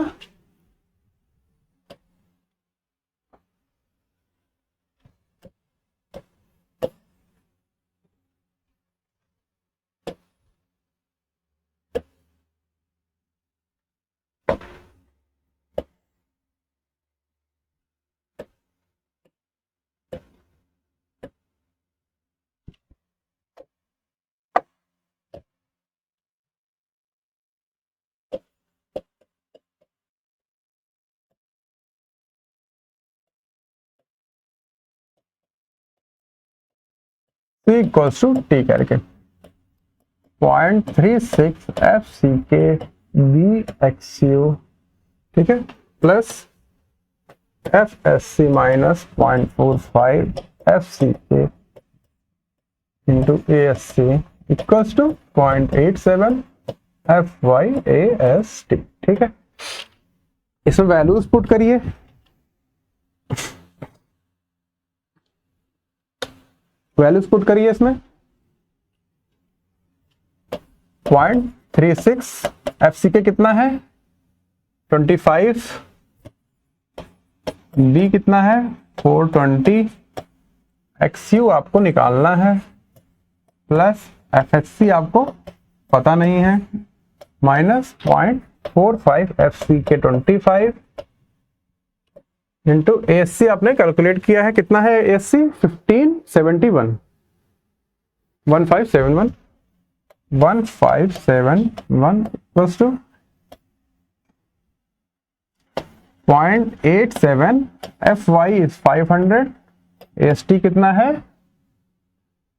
C इक्वल्स टू T करके 0.36 FCK BXU, ठीक है, plus FSC minus 0.45 FCK into ASC equals to 0.87 FYAST, ठीक है। इसमें वैल्यूज पुट करिए, वैल्यूज पुट करिए इसमें 0.36 FCK कितना है 25 बी कितना है 420, XU आपको निकालना है, प्लस FHC आपको पता नहीं है, माइनस 0.45 FC के 25 इंटू ASC आपने कैलकुलेट किया है, कितना है ASC 1571 1571 equals to 0.87, FY is 500, AST कितना है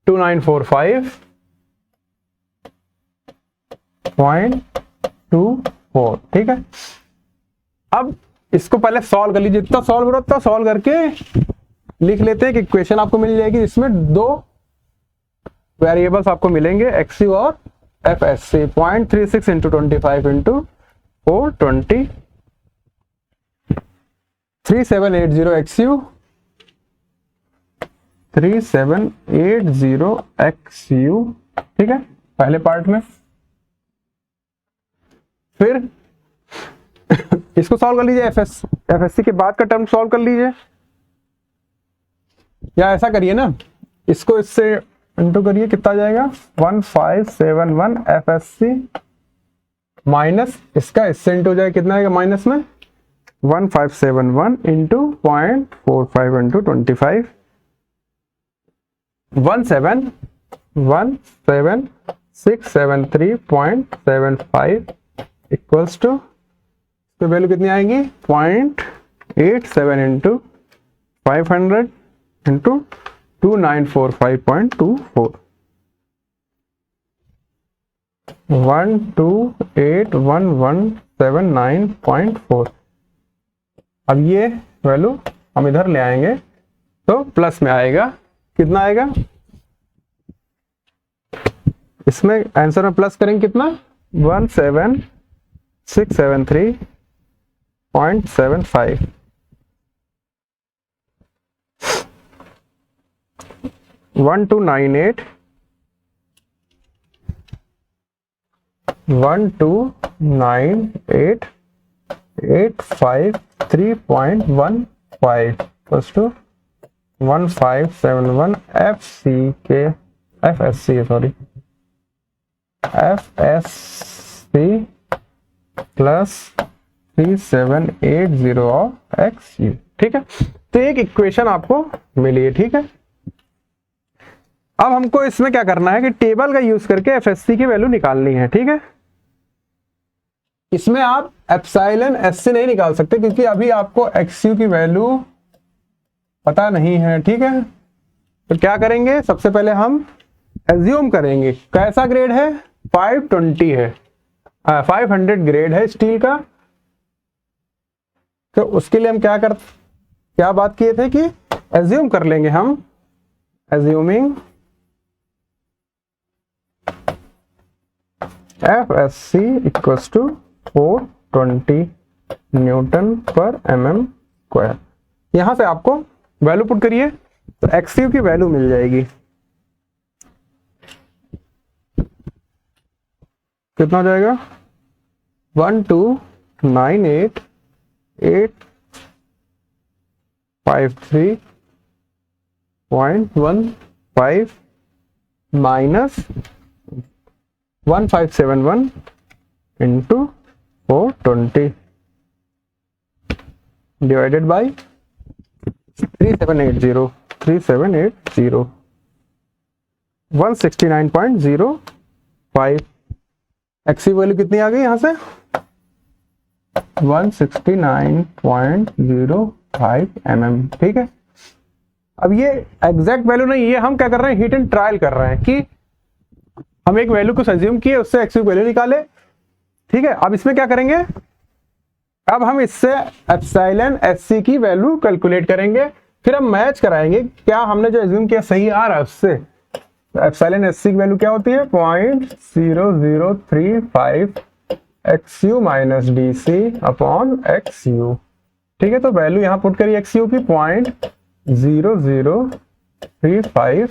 2945.24, ठीक है। अब इसको पहले सॉल्व कर लीजिए, जितना सॉल्व हो रहा उतना सॉल्व करके लिख लेते हैं कि इक्वेशन आपको मिल जाएगी, इसमें दो वेरिएबल्स आपको मिलेंगे XU और FSC। 0.36 into 25 into 420, 3780 XU, 3780 XU, ठीक है पहले पार्ट में। फिर इसको सॉल्व कर लीजिए, FSC के बाद का टर्म सॉल्व कर लीजिए, या ऐसा करिए ना, इसको इससे इंटू करिए, कितना जाएगा 1571 FSC माइनस इसका इससे इंटू जाएगा, कितना आएगा माइनस में 1571 इंटू 0.45 इंटू 25, 17673.75 इक्वल्स टू, तो वैल्यू कितनी आएगी 0.87 इंटू 500 इंटू 2945.24, 1281179.4। अब ये वैल्यू हम इधर ले आएंगे तो प्लस में आएगा, कितना आएगा इसमें आंसर में प्लस करेंगे कितना 17673.75, 1298 853.15 plus two 1571 FSC plus 3780 of XU, ठीक है। तो एक इक्वेशन आपको मिली है, ठीक है। अब हमको इसमें क्या करना है कि टेबल का यूज करके FSC की वैल्यू निकालनी है, ठीक है। इसमें आप एप्सिलॉन SC नहीं निकाल सकते क्योंकि अभी आपको XU की वैल्यू पता नहीं है, ठीक है। तो क्या करेंगे, सबसे पहले हम एज्यूम करेंगे कैसा ग्रेड है 520 है, 500 ग्रेड है स्टील का। तो उसके लिए हम क्या बात किए थे कि एज्यूम कर लेंगे हम, assuming FSC equals to 420 newton पर mm स्क्वायर। यहां से आपको वैल्यू पुट करिए तो XU की वैल्यू मिल जाएगी, कितना हो जाएगा 1298853.15 minus 1571 into 420 divided by 3780 169.05। XU value कितनी आ गई यहां से 169.05 mm, ठीक है। अब ये एग्जैक्ट वैल्यू नहीं, ये हम क्या कर रहे हैं हिट एंड ट्रायल कर रहे हैं कि हम एक वैल्यू को अज्यूम किए उससे XU वैल्यू निकाले, ठीक है। अब इसमें क्या करेंगे, अब हम इससे एप्सिलॉन SC की वैल्यू कैलकुलेट करेंगे, फिर हम मैच कराएंगे क्या हमने जो अज्यूम किया सही आ रहा है उससे। एप्सिलॉन SC की वैल्यू क्या होती है 0.0035 XU minus DC upon XU, ठीक है। तो वैल्यू यहां पुट करिए XU की 0.0035,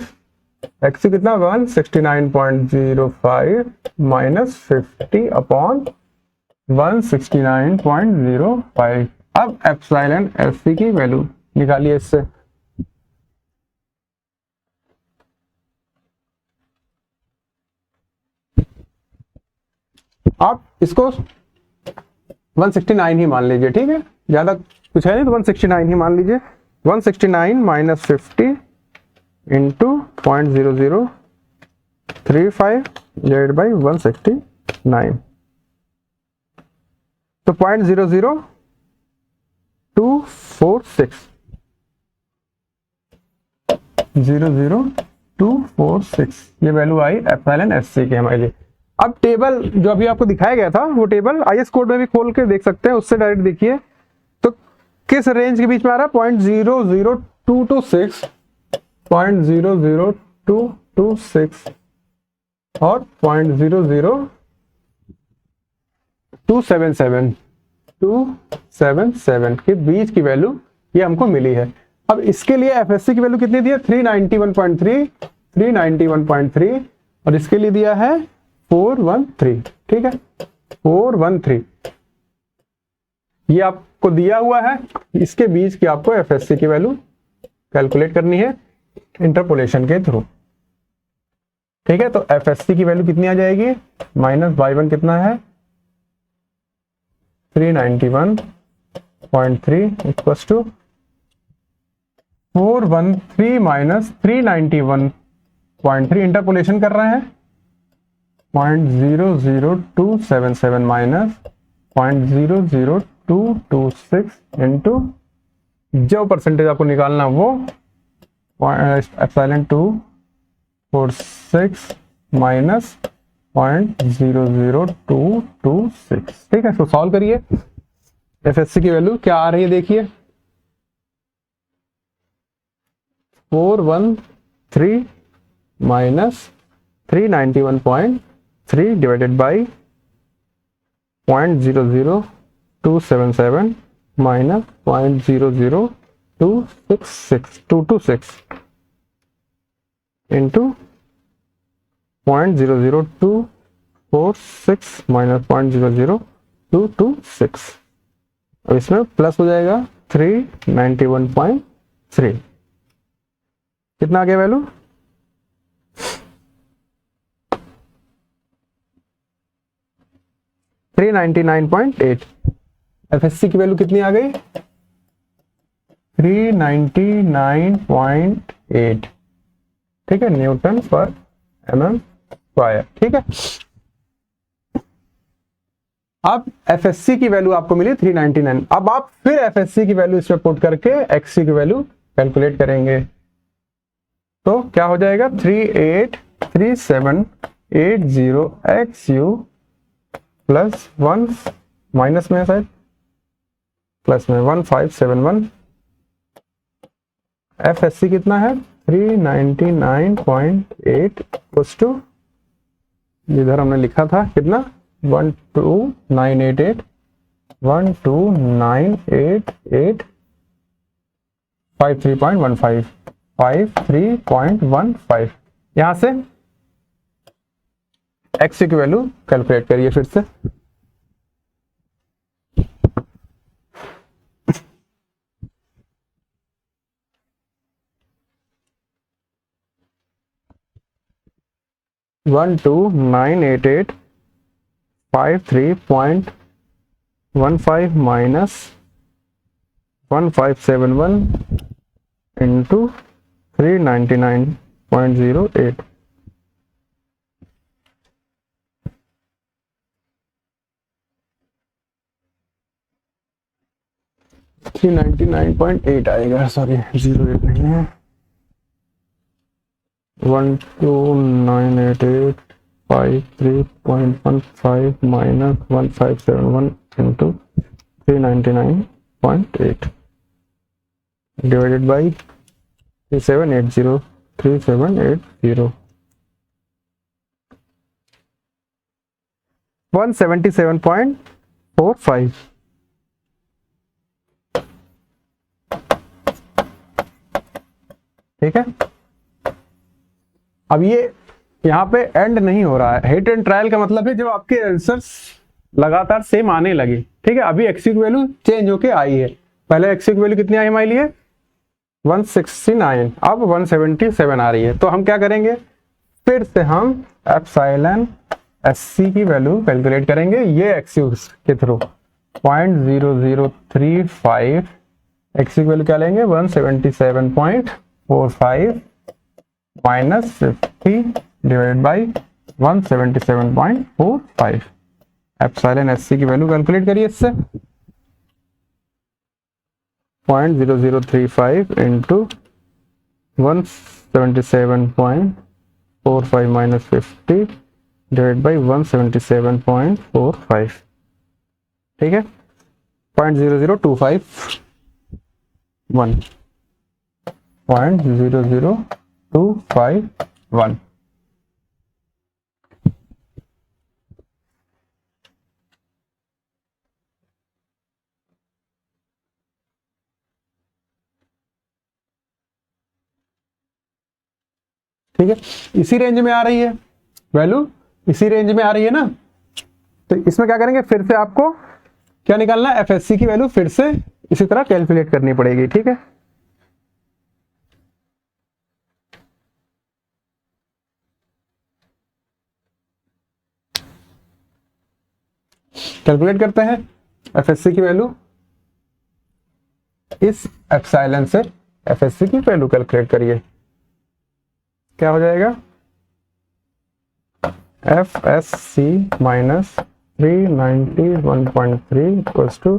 XU कितना 169.05 माइनस 50 अपॉन 169.05, अब एप्सिलॉन एससी की वैल्यू निकालिए इससे। आप इसको 169 ही मान लीजिए, ठीक है, ज्यादा कुछ है नहीं तो 169 ही मान लीजिए। 169 माइनस 50 इंटू 0.0035 डिवाइड बाई 169, तो 0.00246 ये वैल्यू आई एप्सिलॉन एससी की हमारे लिए। अब टेबल जो अभी आपको दिखाया गया था वो टेबल आईएस कोड में भी खोल के देख सकते हैं, उससे डायरेक्ट देखिए तो किस रेंज के बीच में आ रहा है, 0.00226 0.00226 और 0.00277 के बीच की वैल्यू ये हमको मिली है। अब इसके लिए एफएससी की वैल्यू कितनी दी है, 391.3 और इसके लिए दिया है 413, ठीक है 413 ये आपको दिया हुआ है। इसके बीच की आपको एफएससी की वैल्यू कैलकुलेट करनी है इंटरपोलेशन के थ्रू, ठीक है। तो एफएससी की वैल्यू कितनी आ जाएगी, माइनस y1 कितना है 391.3 इक्वल्स टू 413 माइनस 391.3, इंटरपोलेशन कर रहे हैं 0.00277 माइनस 0.00226 इंटू जो परसेंटेज आपको निकालना वो एप्सिलॉन 246 माइनस 0.00226, ठीक है। इसको सॉल्व करिए, एफएससी की वैल्यू क्या आ रही है देखिए, 413 minus 391.3 divided by 0.00277 minus 0.00226 into 0.00246 minus 0.00226, अब इसमें प्लस हो जाएगा 391.3, कितना आ गया वैल्यू 399.8। एफएससी की वैल्यू कितनी आ गई 399.8, ठीक है, न्यूटन पर एमएम स्क्वायर, ठीक है। अब एफएससी की वैल्यू आपको मिली 399। अब आप फिर एफएससी की वैल्यू इसमें पुट करके एक्ससी की वैल्यू कैलकुलेट करेंगे तो क्या हो जाएगा 383780 XU प्लस 1 माइनस में शायद प्लस में 1571। एफएससी कितना है 399.8 प्लस टू इधर हमने लिखा था कितना 12988 53.15 यहां से एक्स की वैल्यू कैलकुलेट करिए फिर से। वन टू 98853.15 माइनस 1571 इंटू 399.08 399.8 आएगा, सॉरी 08 नहीं है 1298853.15 माइनस 1571 इंटू 399.8 डिवाइडेड बाई 3780 177.45, ठीक है। अब ये यहाँ पे एंड नहीं हो रहा है, हिट एंड ट्रायल का मतलब है जब आपके आंसर्स लगातार सेम आने लगी। ठीक है, अभी एक्स की वैल्यू चेंज होके आई है। पहले एक्स की वैल्यू कितनी आई हमारे लिए 169, अब 177 आ रही है। तो हम क्या करेंगे, फिर से हम एप्सिलॉन एससी की वैल्यू कैलकुलेट करेंगे ये एक्स के थ्रू। 0.0035 एक्स की वैल्यू क्या लेंगे 177.45 minus 50 divided by 177.45। Epsilon SC की वैल्यू कैलकुलेट करिए इससे। 0.0035 इंटू 177.45 माइनस 50 डिवाइड बाई 177.45। ठीक है, 0.00251 0.00251। ठीक है, इसी रेंज में आ रही है वैल्यू, इसी रेंज में आ रही है ना। तो इसमें क्या करेंगे, फिर से आपको क्या निकालना है, एफएससी की वैल्यू फिर से इसी तरह कैलकुलेट करनी पड़ेगी। ठीक है, कैलकुलेट करते हैं एफएससी की वैल्यू। इस एप्सिलॉन से एफएससी की वैल्यू कैलकुलेट करिए, क्या हो जाएगा FSC minus 391.3 equals to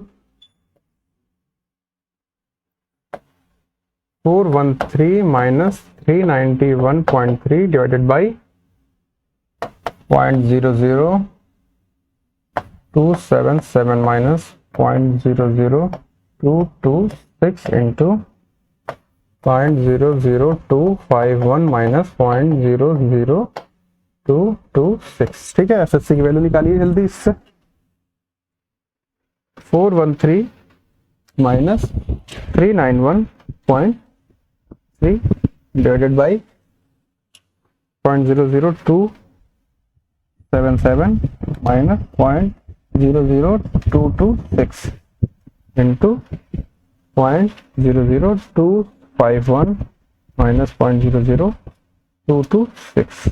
413 minus 391.3 divided by 0.00277 minus 0.00226 into 0.00251 minus 0.00226। ठीक है, एफएससी की वैल्यू निकालिए जल्दी इससे। 413 minus 391.3 divided by 0.00277 minus 0.00226 into 0.00251 minus 0.00226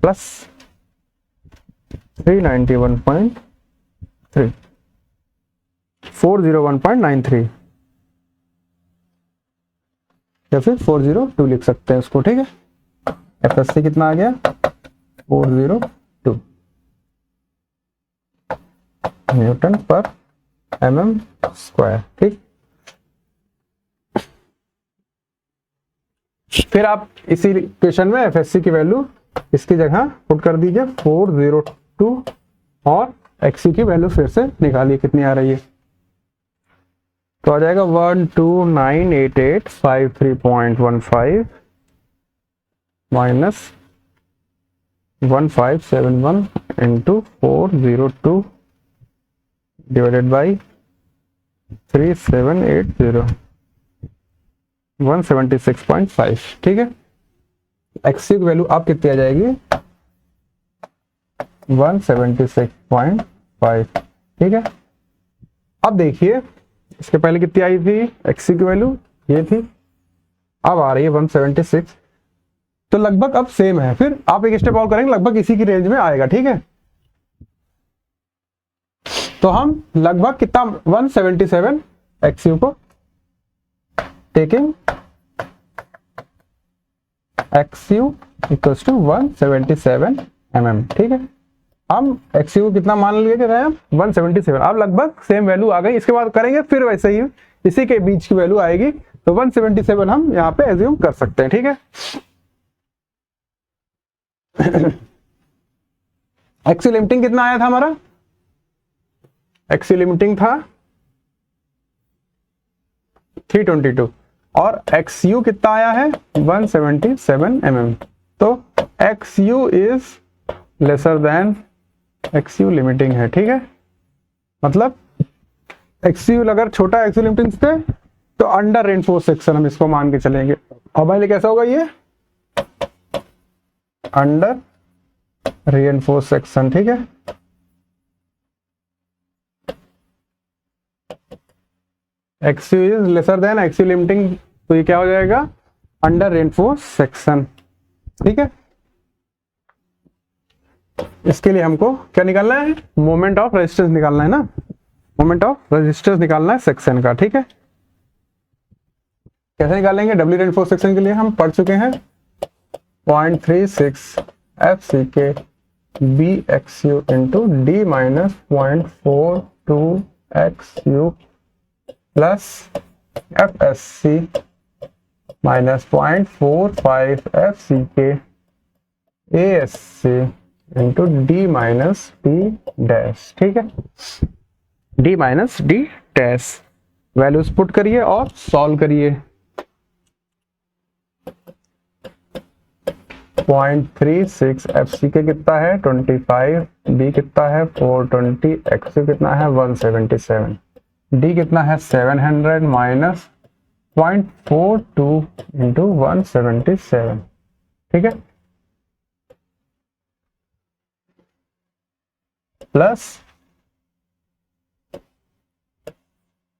plus 391.3 401.93 या फिर 402 लिख सकते हैं उसको। ठीक है, एफएससी कितना आ गया 402 न्यूटन पर mm स्क्वायर। ठीक, फिर आप इसी इक्वेशन में एफएससी की वैल्यू इसकी जगह पुट कर दीजिए 402 और एक्सी की वैल्यू फिर से निकालिए कितनी आ रही है। तो आ जाएगा 1298853.15 माइनस 1571 इंटू 402 डिवाइडेड बाई 3780 176.5। ठीक है, एक्सी की वैल्यू आप कितनी आ जाएगी 176.5। ठीक है, अब देखिए इसके पहले कितनी आई थी एक्सी की वैल्यू ये थी, अब आ रही है 176। तो लगभग अब सेम है, फिर आप एक स्टेप और करेंगे लगभग इसी की रेंज में आएगा। ठीक है, तो हम लगभग कितना 177 एक्सयू को taking XU equals to 177 mm। ठीक है, हम एक्सयू को कितना मान लिए थे 177। अब लगभग सेम वैल्यू आ गई। इसके बाद करेंगे फिर वैसे ही इसी के बीच की वैल्यू आएगी, तो 177 हम यहाँ पे एज्यूम कर सकते हैं। ठीक है, एक्सी लिमिटिंग कितना आया था हमारा, एक्सी लिमिटिंग था 322 और एक्सयू कितना आया है 177 mm। तो XU is lesser than XU limiting है। ठीक है, मतलब एक्सयू अगर छोटा एक्सयू लिमिटिंग थे तो अंडर रेनफोर्स सेक्शन हम इसको मान के चलेंगे। और भाई कैसा होगा ये अंडर रीइंफोर्स सेक्शन, ठीक है। XU is lesser than XU limiting, तो ये क्या हो जाएगा, अंडर रीइंफोर्स सेक्शन, ठीक है। इसके लिए हमको क्या निकालना है, मोमेंट ऑफ रेजिस्टेंस निकालना है ना, मोमेंट ऑफ रेजिस्टेंस निकालना है सेक्शन का, ठीक है। कैसे निकालेंगे, डब्ल्यू रीइंफोर्स सेक्शन के लिए हम पढ़ चुके हैं 0.36 FCK BXU into D minus 0.42 XU plus FSC minus 0.45 FCK ASC into D minus D dash, ठीक है। D minus D dash values put करिए और सॉल्व करिए। 0.36 FCK कितना है 25, B कितना है 420, XU कितना है 177, D कितना है 700 माइनस 0.42 इंटू 177, ठीक है, प्लस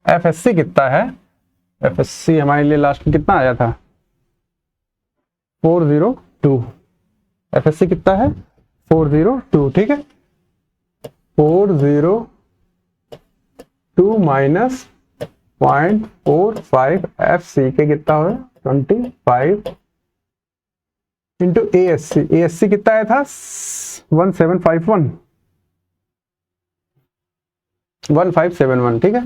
FSC कितना है, FSC हमारे लिए लास्ट में कितना आया था 402, FSC कितना है 402, ठीक है। 402 माइनस 0.45 FCK कितना हो 25 इंटू ASC कितना आया था 1571, ठीक है।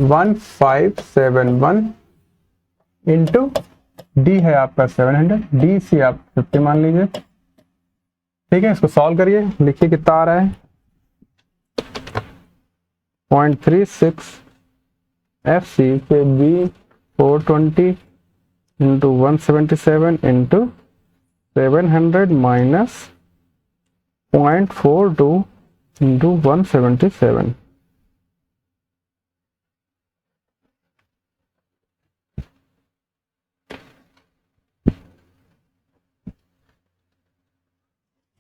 1571 इंटू D है आपका 700, DC आप 50 मान लीजिए, ठीक है। इसको सॉल्व करिए, लिखिए कितना आ रहा है 0.36 FCK B 420 into 177 into 700 minus 0.42 into 177,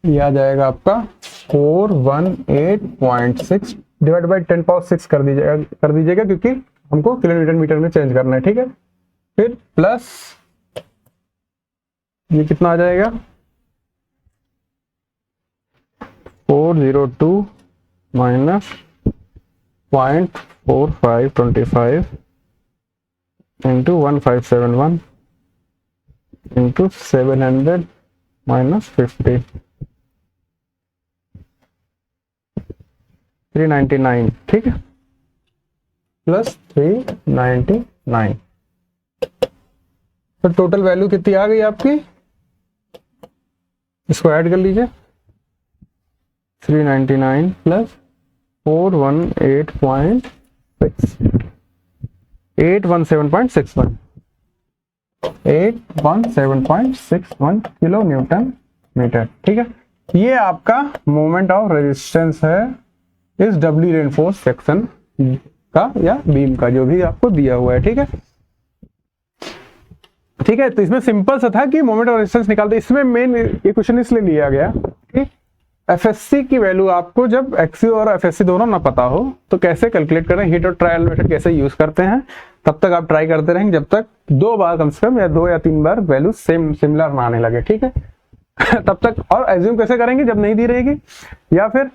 ये आ जाएगा आपका 418.6 डिवाइड बाई 10 पावर 6 कर दीजिएगा क्योंकि हमको किलोमीटर मीटर में चेंज करना है, ठीक है। फिर प्लस ये कितना आ जाएगा 402 माइनस 0.4525 इंटू 1571 इंटू 700 माइनस 50 399, ठीक है, प्लस 399, तो टोटल वैल्यू कितनी आ गई आपकी, इसको ऐड कर लीजिए 399 प्लस 418.6 817.61 किलो न्यूटन मीटर, ठीक है। ये आपका मोमेंट ऑफ रेजिस्टेंस है इस डब्ल्यू रीइंफोर्स सेक्शन का या बीम का, जो भी आपको दिया हुआ है, ठीक है। ठीक है, तो इसमें सिंपल सा था कि मोमेंट ऑफ रेजिस्टेंस निकालते। इसमें मेन ये क्वेश्चन इसलिए लिया गया कि एफएससी की वैल्यू आपको जब एक्सयू और एफएससी दोनों ना पता हो तो कैसे कैलकुलेट करें, हीट और ट्रायल मेथड कैसे यूज करते हैं, तब तक आप ट्राई करते रहेंगे जब तक 2 बार कम से कम या 2 या 3 बार वैल्यू सिमिलर ना आने लगे, ठीक है। तब तक और एज्यूम कैसे करेंगे जब नहीं दी रहेगी, या फिर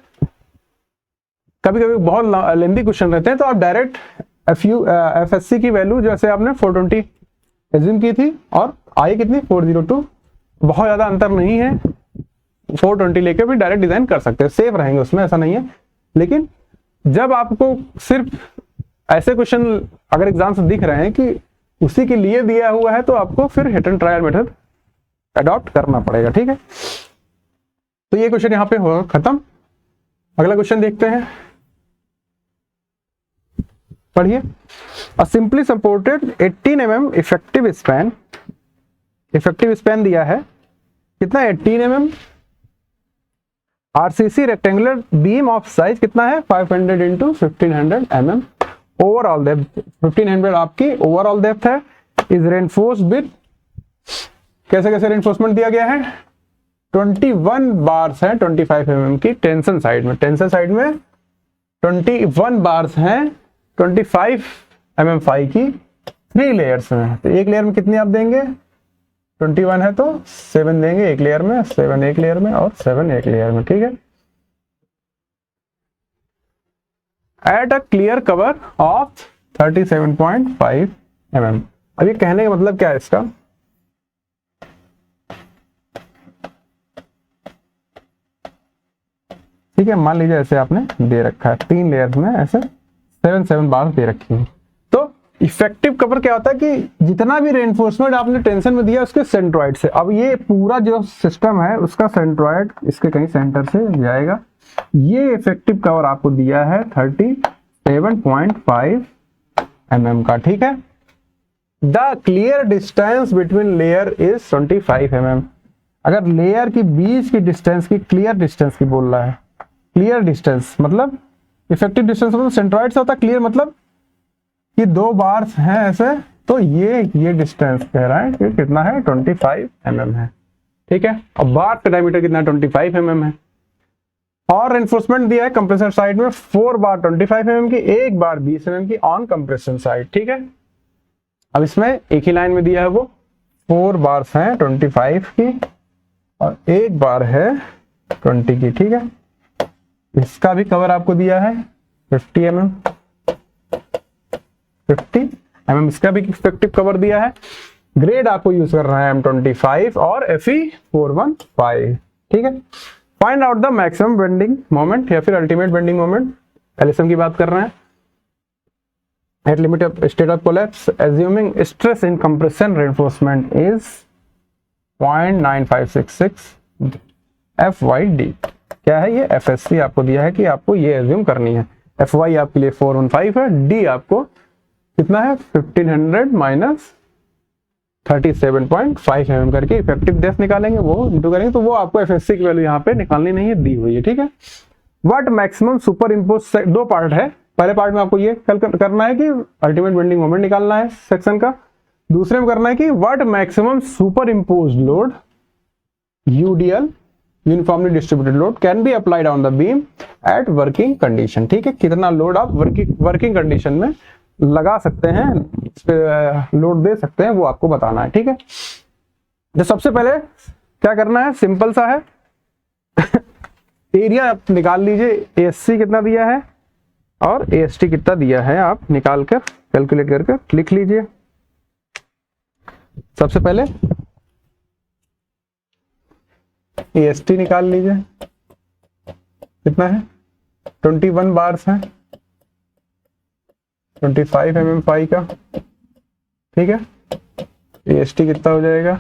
कभी कभी बहुत लेंथी क्वेश्चन रहते हैं तो आप डायरेक्ट एफएससी की वैल्यू जैसे आपने 420 एज्यूम की थी और आई कितनी 402, बहुत ज्यादा अंतर नहीं है, 420 लेके भी डायरेक्ट डिजाइन कर सकते हैं, सेफ रहेंगे उसमें, ऐसा नहीं है। लेकिन जब आपको सिर्फ ऐसे क्वेश्चन अगर एग्जाम से दिख रहे हैं कि उसी के लिए दिया हुआ है तो आपको फिर hit and trial method adopt करना पड़ेगा, ठीक है। तो ये क्वेश्चन यहाँ पे हो खत्म। अगला क्वेश्चन देखते हैं, पढ़िए। A simply supported 18 mm effective span दिया है, कितना 18 mm RCC rectangular beam of size कितना है 500 इंटू 1500 mm, ओवरऑल डेप्थ 1500 आपकी ओवरऑल डेप्थ है, इज रेनफोर्स्ड विद, कैसे कैसे रेनफोर्समेंट दिया गया है 21 बार्स हैं 25 mm की टेंशन साइड में। टेंशन साइड में 21 बार्स हैं 25 mm फाई की 3 लेयर्स में। तो एक लेयर में कितनी आप देंगे? 21 है तो 7 देंगे एक लेयर में, 7 एक लेयर में और 7 एक लेयर में। ठीक है। At a clear cover of 37.5 mm। अब ये कहने का मतलब क्या है इसका? ठीक है, मान लीजिए ऐसे आपने दे रखा है 3 लेयर्स में ऐसे 7 बार दे रखी है। तो इफेक्टिव कवर क्या होता है कि जितना भी रेनफोर्समेंट आपने टेंशन में दिया उसके सेंट्रॉइड से, अब ये पूरा जो सिस्टम है उसका सेंट्रॉइड इसके कहीं सेंटर से जाएगा। ये इफेक्टिव कवर आपको दिया है 37.5 mm का। ठीक है। The clear distance between layer is 25 mm। अगर लेयर की बीच की डिस्टेंस की क्लियर डिस्टेंस की बोल रहा है, क्लियर डिस्टेंस मतलब इफेक्टिव डिस्टेंस मतलब सेंट्रॉइड से होता है, क्लियर मतलब कि 2 बार्स हैं ऐसे, तो ये डिस्टेंस कह रहा है कि कितना है? 25 mm है। ठीक है। और बार का डायमीटर कितना है? 25 mm है। और रेनफोर्समेंट दिया है कंप्रेसर साइड में 4 बार 25 mm की, 1 बार 20 mm की ऑन कंप्रेशन साइड। ठीक है। अब इसमें एक ही लाइन में दिया है वो 4 बार्स हैं 25 की और 1 बार है 20 की। ठीक है। इसका भी कवर आपको दिया है 50 mm, 50 mm इसका भी इफेक्टिव कवर दिया है। ग्रेड आपको यूज करना है M25 और Fe415। ठीक है। Find out the maximum bending moment या फिर अल्टीमेट बेंडिंग मोमेंट, एलएसएम की बात कर रहे हैं। At limit of state of collapse assuming stress in compression reinforcement is 0.9566 FYD। क्या है ये? FSC आपको दिया है कि आपको ये एज्यूम करनी है। FY आपके लिए 415 है, D आपको कितना है? 1500 माइनस 37.5 mm करके इफेक्टिव डेप्थ निकालेंगे, वो इंटू करेंगे तो वो आपको FSC की वैल्यू यहाँ पे निकालनी नहीं है, दी हुई है। ठीक है। What maximum super impose, 2 part है। पहले पार्ट में आपको ये करना है कि अल्टीमेट बेंडिंग मोमेंट निकालना है सेक्शन का। दूसरे में करना है कि what maximum super impose load UDL uniformly distributed load can be applied on the beam at working condition. ठीक है। कितना लोड आप वर्किंग कंडीशन में लगा सकते हैं, इस पे लोड दे सकते हैं, वो आपको बताना है। ठीक है। तो सबसे पहले क्या करना है? सिंपल सा है एरिया आप निकाल लीजिए। ASC कितना दिया है और AST कितना दिया है, आप निकाल कर कैलकुलेट करके लिख लीजिए। सबसे पहले AST निकाल लीजिए, कितना है? 21 बार्स है 25 mm फाई का। ठीक है। AST कितना हो जाएगा?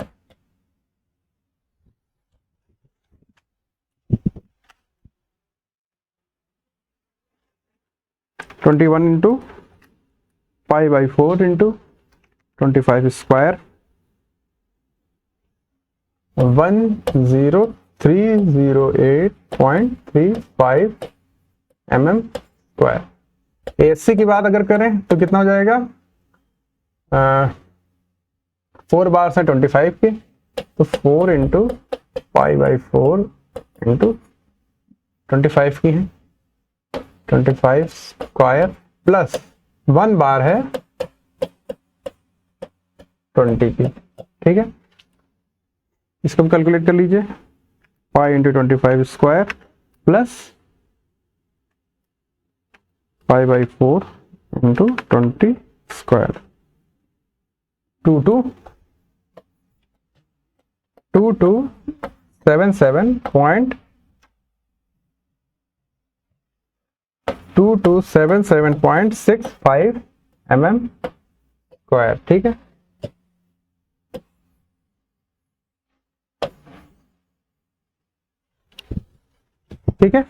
(21 into π/4 into 25 square 10308.35 mm square. ASC की बात अगर करें तो कितना हो जाएगा? 4 बार्स है 25 के, तो 4 इंटू π/4 इंटू 25 की है 25 स्क्वायर प्लस 1 बार है 20 की। ठीक है। इसको कैलकुलेट कर लीजिए। Pi into 25 square plus π/4 into 20 square 2277.65 mm square. ठीक है। ठीक है।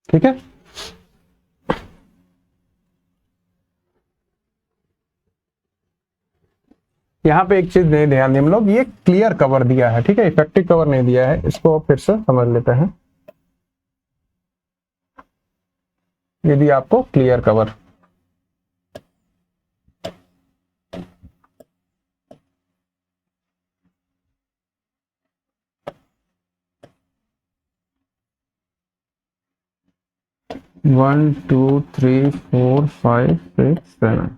ठीक है। यहाँ पे एक चीज नहीं ध्यान दें हम लोग, ये क्लियर कवर दिया है, ठीक है, इफेक्टिव कवर नहीं दिया है, इसको फिर से समझ लेते हैं। ये दिया आपको clear cover. One two three four five six seven,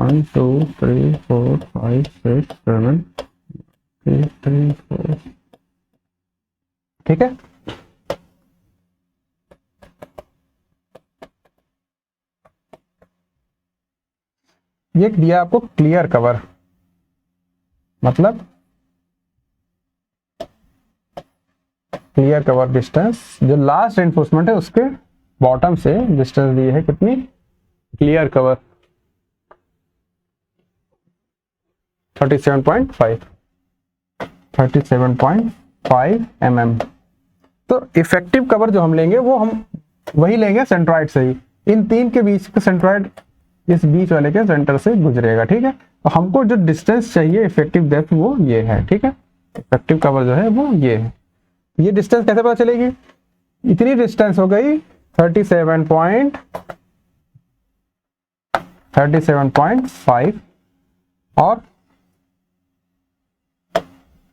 1 2 3 4 5 6 7 8 3 4, ठीक है। ये दिया आपको क्लियर कवर, मतलब क्लियर कवर डिस्टेंस, जो लास्ट रेनफोर्समेंट है उसके बॉटम से डिस्टेंस दी है कितनी, क्लियर कवर 37.5 mm। तो इफेक्टिव कवर जो हम लेंगे वो हम वही लेंगे सेंट्रॉइड से ही, इन तीन के बीच का सेंट्रॉइड इस बीच वाले के सेंटर से गुजरेगा, ठीक है। तो हमको जो डिस्टेंस चाहिए इफेक्टिव डेप्थ वो ये है, ठीक है, इफेक्टिव कवर जो है वो ये है। ये डिस्टेंस कैसे पता चलेगी, इतनी डिस्टेंस हो गई 37.5 और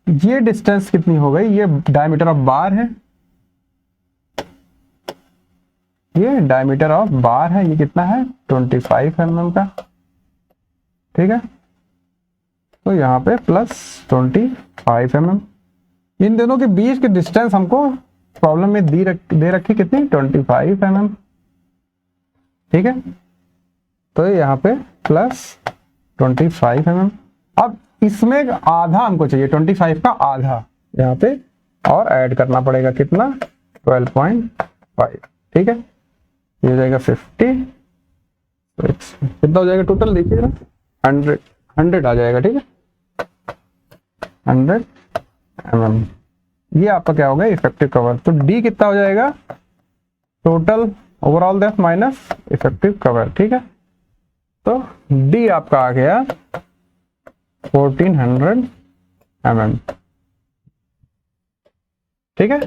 ये डिस्टेंस कितनी हो गई, ये डायमीटर ऑफ बार है, ये डायमीटर ऑफ बार है, ये कितना है 25 mm का, ठीक है। तो यहाँ पे प्लस 25 mm, इन दोनों के बीच की डिस्टेंस हमको प्रॉब्लम में दे रखी कितनी 25 mm, ठीक है। तो यहाँ पे प्लस 25 mm। अब इसमें आधा हमको चाहिए, 25 का आधा यहाँ पे और ऐड करना पड़ेगा, कितना 12.5, ठीक है। ये हो जाएगा 50, कितना हो जाएगा टोटल देखिएगा 100 आ जाएगा, ठीक है, 100 mm। ये आपका क्या होगा इफेक्टिव कवर। तो डी कितना हो जाएगा, total overall depth minus effective cover, ठीक है। तो डी आपका आ गया 1400 mm, ठीक है।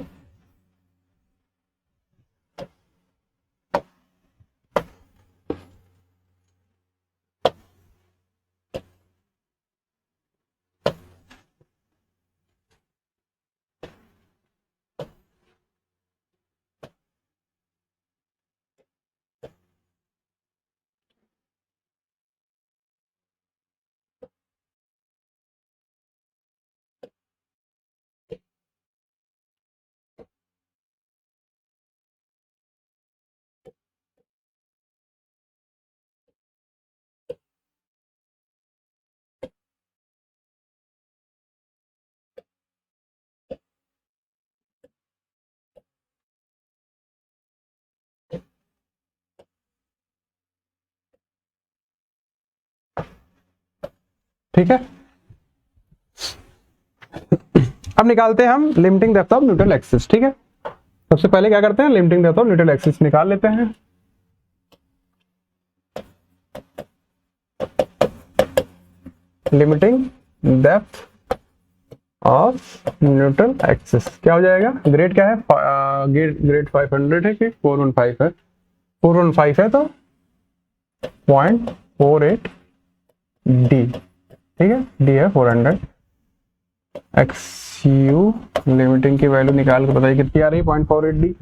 ठीक है, अब निकालते हैं हम limiting depth of neutral axis, ठीक है। सबसे पहले क्या करते हैं, limiting depth of neutral axis निकाल लेते हैं। Limiting depth of neutral axis क्या हो जाएगा, ग्रेड क्या है, ग्रेड 500 है कि 415 है, 415 है तो 0.48 डी, ठीक है, डी है 400। एक्स यू लिमिटिंग की वैल्यू निकाल के बताइए कितनी आ रही है, 0.48 डी,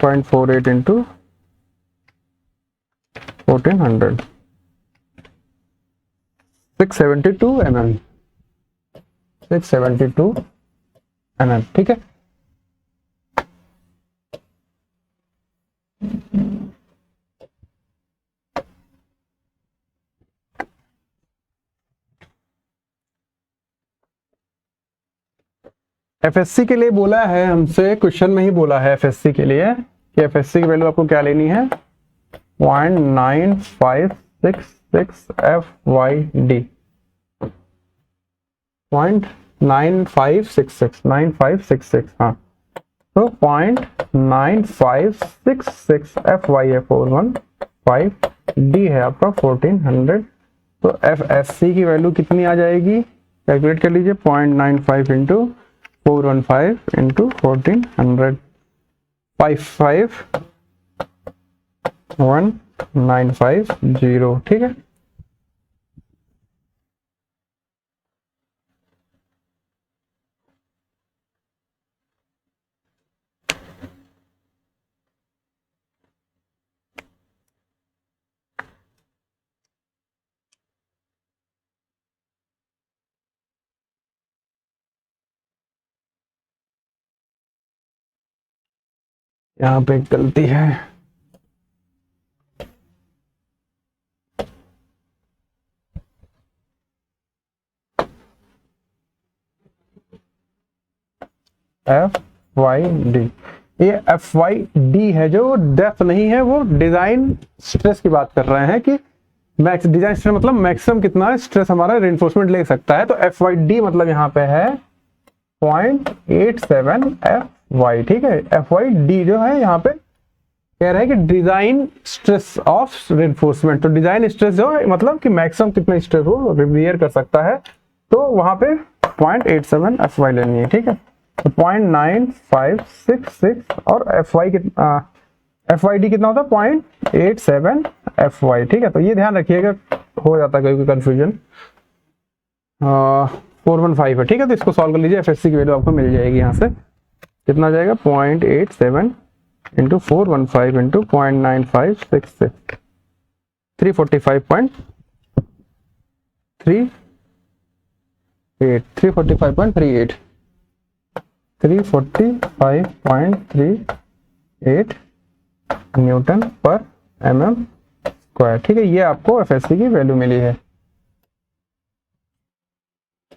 0.48 इंटू 1400, 672 mm, 672 mm, ठीक है। एफएससी के लिए बोला है हमसे, क्वेश्चन में ही बोला है एफएससी के लिए कि एफएससी की वैल्यू आपको क्या लेनी है 0.9566 FYD, 0.9566 हाँ, तो 0.9566 FY है 415, D है आपका 1400 तो एफ एस सी की वैल्यू कितनी आ जाएगी, कैलकुलेट कर लीजिए, 0.95 इंटू 415 इंटू 1400, 551950, ठीक है। यहाँ पे एक गलती है, एफ वाई डी, ये एफ वाई डी है जो डेप्थ नहीं है, वो डिजाइन स्ट्रेस की बात कर रहे हैं कि मैक्स डिजाइन स्ट्रेस मतलब मैक्सिमम कितना स्ट्रेस हमारा रेनफोर्समेंट ले सकता है। तो एफ वाई डी मतलब यहाँ पे है 0.87 एफ वाई, ठीक है। एफ वाई डी जो है यहाँ पे कह रहे हैं कि डिजाइन स्ट्रेस ऑफ रेनफोर्समेंट, तो डिजाइन स्ट्रेस जो है मतलब कि मैक्सिमम कितना स्ट्रेस वो बियर कर सकता है, तो वहां पे 0.87 एफ वाई लेनी है, ठीक है। तो 0.9566 और एफ वाई कितना, एफ वाई डी कितना होता है 0.87 एफ वाई, ठीक है। तो ये ध्यान रखिएगा, हो जाता है कोई कंफ्यूजन। 415 है, ठीक है। तो इसको सॉल्व कर लीजिए, एफ एस सी की वैल्यू आपको मिल जाएगी। यहाँ से कितना जाएगा 0.87 इंटू 415 इंटू 0.9566, 345.38, 345.38, 345.38 न्यूटन पर mm स्क्वायर, ठीक है। ये आपको एफएससी की वैल्यू मिली है,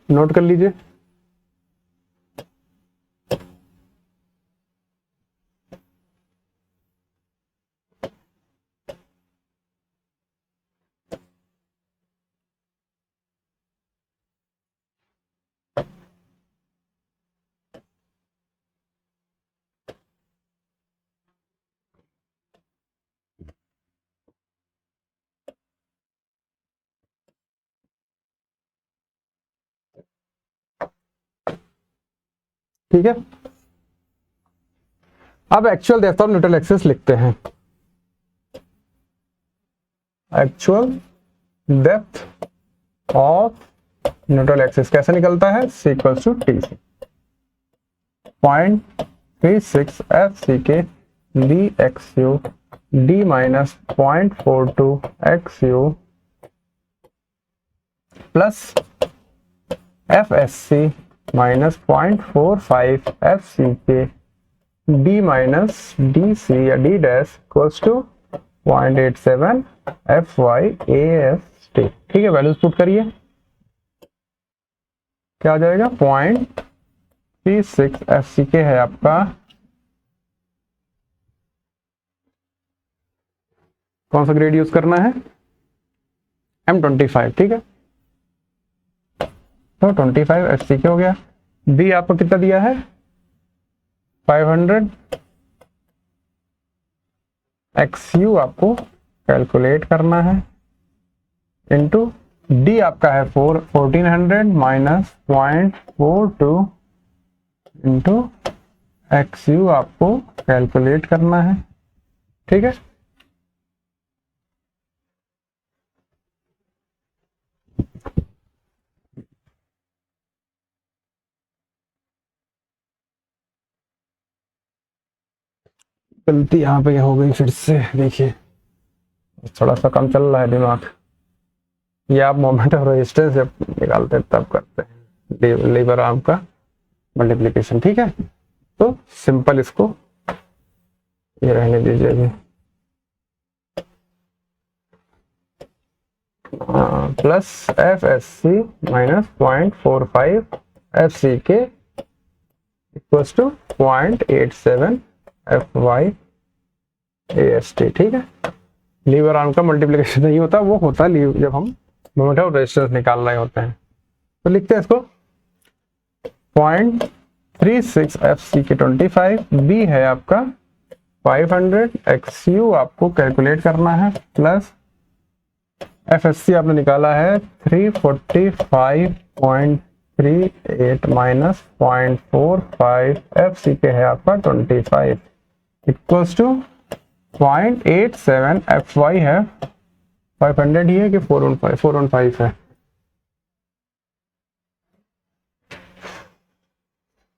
नोट कर लीजिए। ठीक है, अब actual depth of neutral axis लिखते हैं। Actual depth of neutral axis कैसे निकलता है, c equals to T, 0.36 F C K D X U D minus 0.42 X U plus F S C minus 0.45 F C K D minus D C या D dash equals to 0.87 F Y A S T, ठीक है। वैल्यूज पुट करिए, क्या आ जाएगा 0.36 एफ सी के है आपका, कौन सा ग्रेड यूज करना है, M25, ठीक है। तो 25 एफ सी के हो गया। बी आपको कितना दिया है 500 एक्स यू आपको कैलकुलेट करना है, इंटू डी आपका है 1400 माइनस 0.42 इंटू एक्स यू आपको कैलकुलेट करना है, ठीक है। गलती यहाँ पे हो गई फिर से, देखिए थोड़ा सा कम चल रहा है दिमाग। ये आप मोमेंट ऑफ रेजिस्टेंस जब निकालते हैं तब करते हैं, लीवर आर्म का मल्टीप्लिकेशन, ठीक है। तो सिंपल इसको ये रहने दीजिए, plus F S C minus 0.45 F C के equals to 0.87 F Y A S T, ठीक है। लीवर आर्म का मल्टीप्लिकेशन नहीं होता, वो होता है जब हम मोमेंट ऑफ रेजिस्टेंस निकाल रहे होते हैं। तो लिखते हैं इसको 0.36 एफ सी के 25, बी है आपका 500 एक्स यू आपको कैलकुलेट करना है, प्लस FSC आपने निकाला है 345.38 माइनस 0.45, FCK है आपका 25 इक्वल्स टू 0.87, FY है 500 ही है कि 415 है,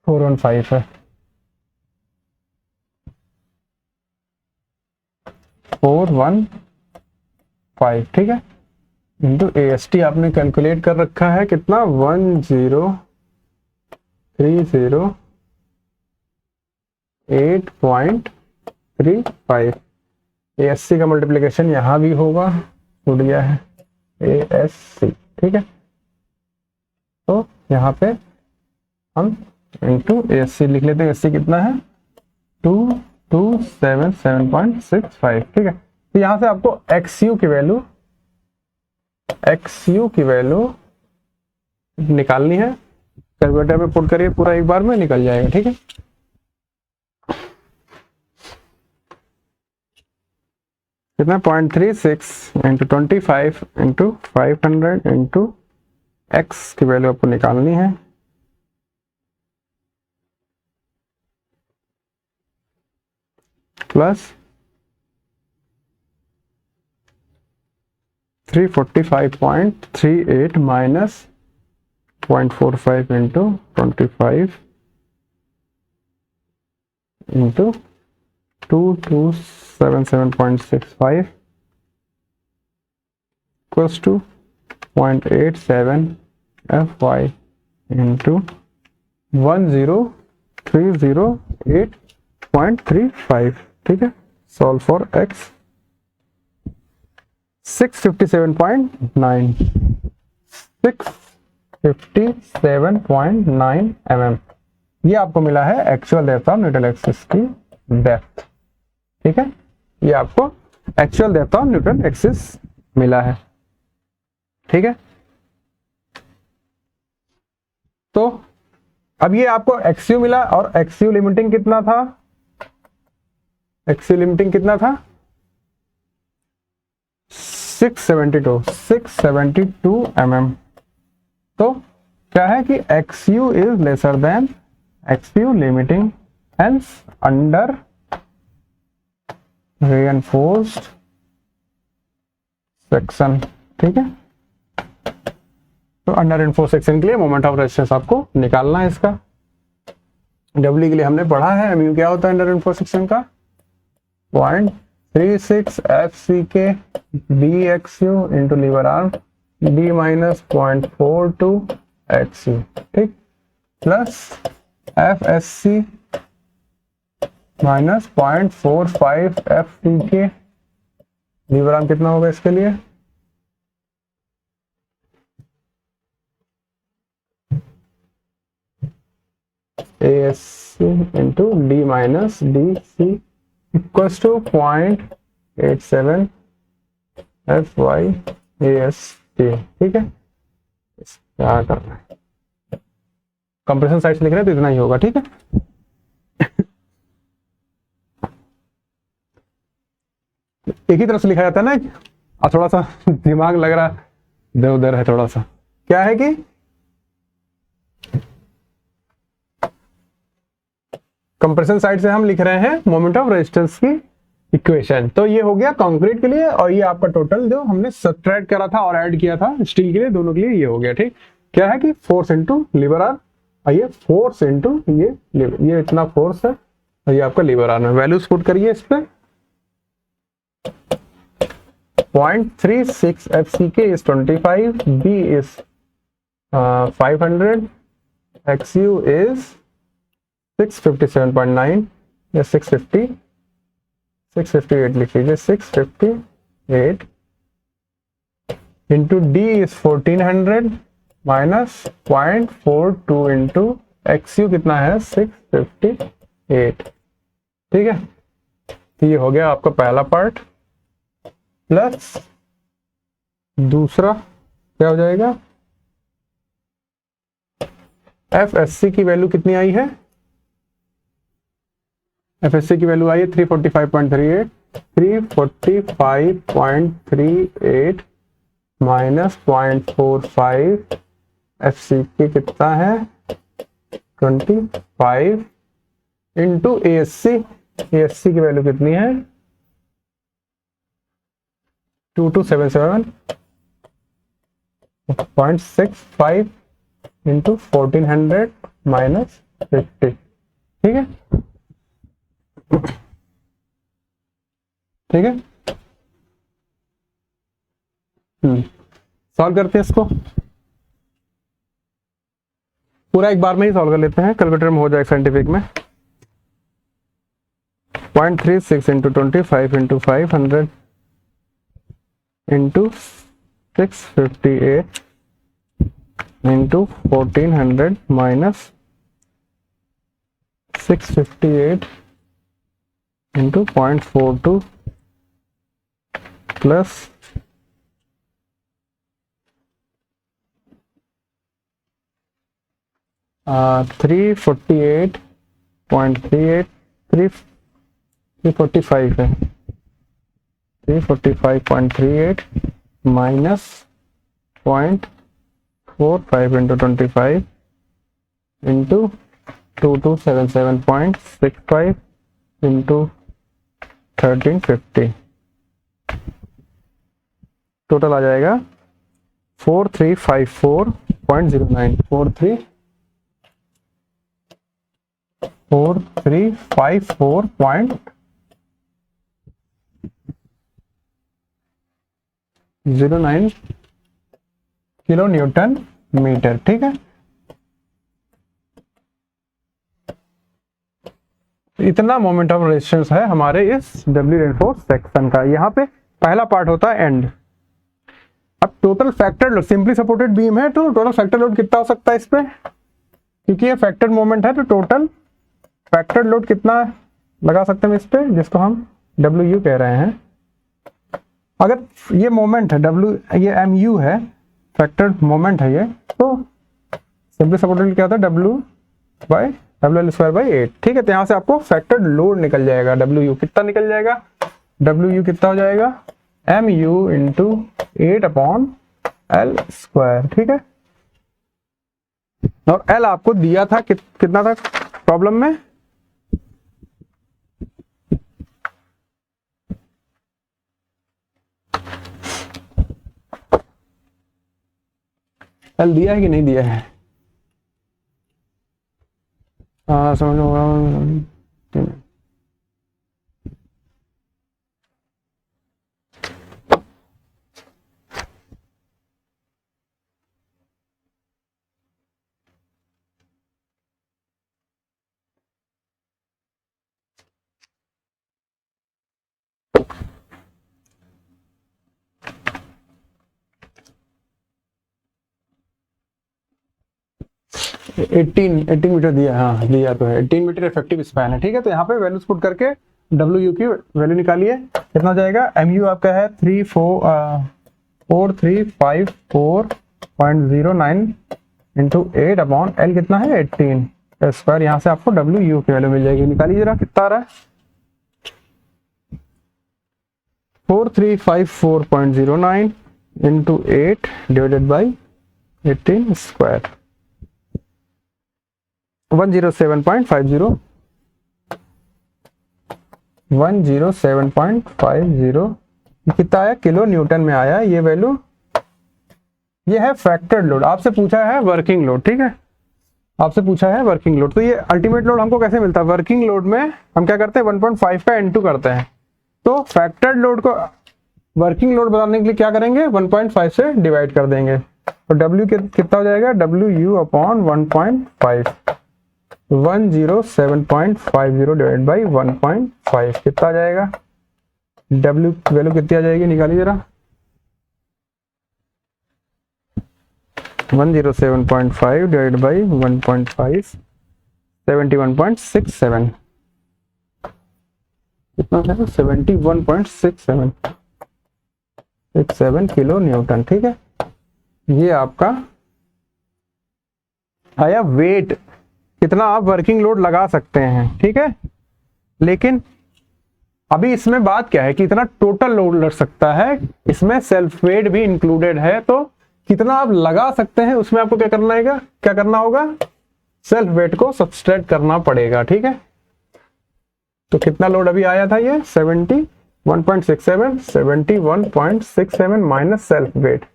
415 है, 415, ठीक है, इंटू AST आपने कैलकुलेट कर रखा है कितना 1030.8.35। ASC का मल्टीप्लिकेशन यहाँ भी होगा, छूट गया है ASC, ठीक है। तो यहाँ पे हम इंटू ASC लिख लेते हैं। ASC कितना है 2277.65, ठीक है। तो यहाँ से आपको XU की वैल्यू निकालनी है, कैलकुलेटर में पुट करिए, पूरा एक बार में निकल जाएगा, ठीक है। कितना 0.36 इंटू 25 इंटू 500 इंटू एक्स की वैल्यू आपको निकालनी है, plus 345.38 minus 0.45 into 25 into 2277.65 equals to 0.87 FY into 10308.35, ठीक है। सॉल्व फॉर x 657.9 mm, ये आपको मिला है actual depth of neutral axis की डेप्थ, ठीक है। ये आपको actual depth of neutral axis मिला है, ठीक है। तो अब ये आपको XU मिला और XU लिमिटिंग कितना था, XU लिमिटिंग कितना था 672 mm। तो क्या है कि XU is lesser then XU limiting, hence under reinforced section, ठीक है। तो अंडर reinforced सेक्शन के लिए मोमेंट ऑफ रेजिस्टेंस आपको निकालना है इसका। W के लिए हमने पढ़ा है mu क्या होता है अंडर reinforced सेक्शन का 0.36 FCK BXU into lever arm D minus 0.42 XU, ठीक, plus FSC minus 0.45 FCK, lever arm कितना होगा इसके लिए ASC into D minus DC equals to 0.87 FY AST, ठीक है। क्या करना है, कंप्रेशन साइड से लिख रहे हैं तो इतना ही होगा, ठीक है। एक ही तरफ से लिखा जाता है ना, और थोड़ा सा दिमाग लग रहा इधर उधर है थोड़ा सा। क्या है कि कंप्रेशन साइड से हम लिख रहे हैं मोमेंट ऑफ रेजिस्टेंस की इक्वेशन। तो ये हो गया कंक्रीट के लिए, और ये आपका टोटल जो हमने सब्ट्रैक्ट करा था और ऐड किया था स्टील के लिए, दोनों के लिए ये हो गया, ठीक। क्या है कि फोर्स इंटू लीवर आर्म, और ये फोर्स इंटू ये इतना फोर्स है, और ये आपका लीवर आर्म है। वैल्यूज पुट करिए इस पे 0.36 FCK is 25, B is 500, XU is 657.9 या 658 लिख लीजिए, 658 into D is 1400 minus 0.42 into XU कितना है 658, ठीक है। तो ये हो गया आपका पहला पार्ट, प्लस दूसरा क्या हो जाएगा, FSC की वैल्यू कितनी आई है, FSC की वैल्यू आई है 345.38 -0.45 एफ सी की कितना है 25 इंटू ए एस सी की वैल्यू कितनी है 2277.65 इंटू 1400 माइनस 50। ठीक है, ठीक है। सॉल्व करते हैं इसको, पूरा एक बार में ही सॉल्व कर लेते हैं, कैलकुलेटर में हो जाएगा साइंटिफिक में। 0.36 into 25 into 500 into 658 into 1400 minus 658 into 0.42 plus 348.38 345 है 345.38 minus 0.45 into 25 into 2277.65 into 1350 total आ जाएगा 4354.09 4354.09 किलो न्यूटन मीटर। ठीक है, इतना मोमेंट ऑफ रेजिस्टेंस है हमारे इस डब्ल्यू रेनफोर्स सेक्शन का। यहाँ पे पहला पार्ट होता है एंड। अब total factor load, simply supported beam है तो टोटल फैक्टर लोड कितना हो सकता है इस पे, क्योंकि ये फैक्टर मोमेंट है तो टोटल फैक्टर लोड कितना लगा सकते हैं इस पे, जिसको हम डब्ल्यू यू कह रहे हैं। अगर ये मोमेंट है डब्ल्यू, ये एम यू है, फैक्टर मोमेंट है ये, तो सिंपली सपोर्टेड क्या होता है डब्ल्यू एल स्क्वायर बाई 8। ठीक है, तो यहाँ से आपको फैक्टर लोड निकल जाएगा। डब्ल्यू यू कितना निकल जाएगा, डब्ल्यू यू कितना हो जाएगा M you into 8/L square. ठीक है, और L आपको दिया था कितना था प्रॉब्लम में, L दिया है कि नहीं दिया है, समझ होगा। 18 मीटर दिया, हाँ दिया तो है 18 मीटर इफेक्टिव स्पैन है। ठीक है, तो यहाँ पे वैल्यूज पुट करके डब्ल्यू यू की वैल्यू निकालिए, कितना जाएगा, एम यू आपका है 4354.09 इंटू 8/L कितना है 18 स्क्वायर। यहाँ से आपको डब्ल्यू यू की वैल्यू मिल जाएगी, निकालिए जरा कितना आ रहा है 4354.09 इंटू 8 डिवाइडेड बाई 18 स्क्वायर 107.50 कितना आया, किलो न्यूटन में आया ये वैल्यू। ये है फैक्टर्ड लोड, आपसे पूछा है वर्किंग लोड। ठीक है, आपसे पूछा है वर्किंग लोड, तो ये अल्टीमेट लोड हमको कैसे मिलता है, वर्किंग लोड में हम क्या करते हैं 1.5 का N2 करते हैं, तो फैक्टर्ड लोड को वर्किंग लोड बताने के लिए क्या करेंगे 1.5 से डिवाइड कर देंगे, तो W कितना हो जाएगा WU/1.5 107.50 डिवाइड बाई 1.5 कितना आ जाएगा, W वैल्यू कितनी आ जाएगी, निकालिए जरा 107.5 डिवाइड बाई 1.5 71.67 कितना है 71.67 किलो न्यूटन। ठीक है, ये आपका आया वेट, कितना आप वर्किंग लोड लगा सकते हैं। ठीक है, लेकिन अभी इसमें बात क्या है कि इतना टोटल लोड लग सकता है, इसमें सेल्फ वेट भी इंक्लूडेड है, तो कितना आप लगा सकते हैं उसमें आपको क्या करना होगा, सेल्फ वेट को सब्सट्रैक्ट करना पड़ेगा। ठीक है, तो कितना लोड अभी आया था, ये 71.67 माइनस सेल्फ वेट।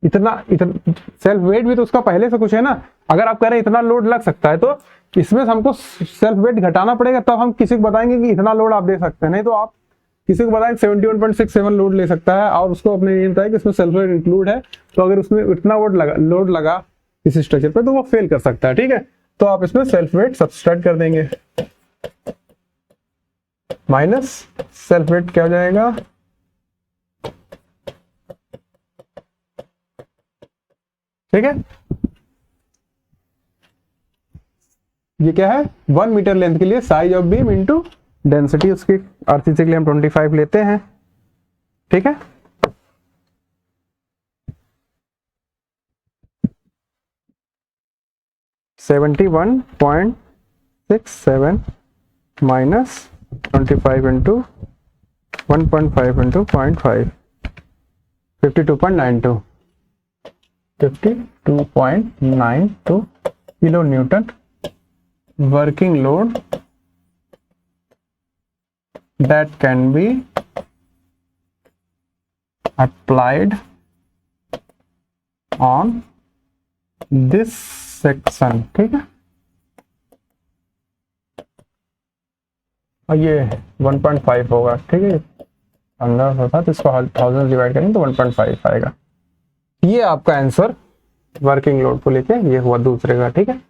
इतना सेल्फ वेट भी तो उसका पहले से कुछ है ना। अगर आप कह रहे हैं इतना लोड लग सकता है, तो इसमें से हमको सेल्फ वेट घटाना पड़ेगा, तब हम किसी को बताएंगे कि इतना लोड आप दे सकते हैं। नहीं तो आप किसी को बताएं 71.67 लोड ले सकता है और उसको अपने नहीं बताया कि इसमें सेल्फ वेट इंक्लूड है, तो अगर उसमें इतना लोड लगा किसी स्ट्रक्चर पे तो वो फेल कर सकता है। ठीक है, तो आप इसमें सेल्फ वेट सब्सट्रैक्ट कर देंगे, माइनस सेल्फ वेट क्या हो जाएगा, ठीक है। ये क्या है, 1 मीटर लेंथ के लिए size of beam into density, उसकी आरसीसी के लिए हम 25 लेते हैं। ठीक है, (71.67 minus 25 into 1.5 into 0.5, 52.92 kilo Newton working load that can be applied on this section। ठीक है, और ये 1.5 होगा। ठीक है, 1500 था तो इसको 1000 डिवाइड करेंगे तो 1.5 आएगा। ये आपका आंसर वर्किंग लोड को लेके ये हुआ दूसरे का। ठीक है,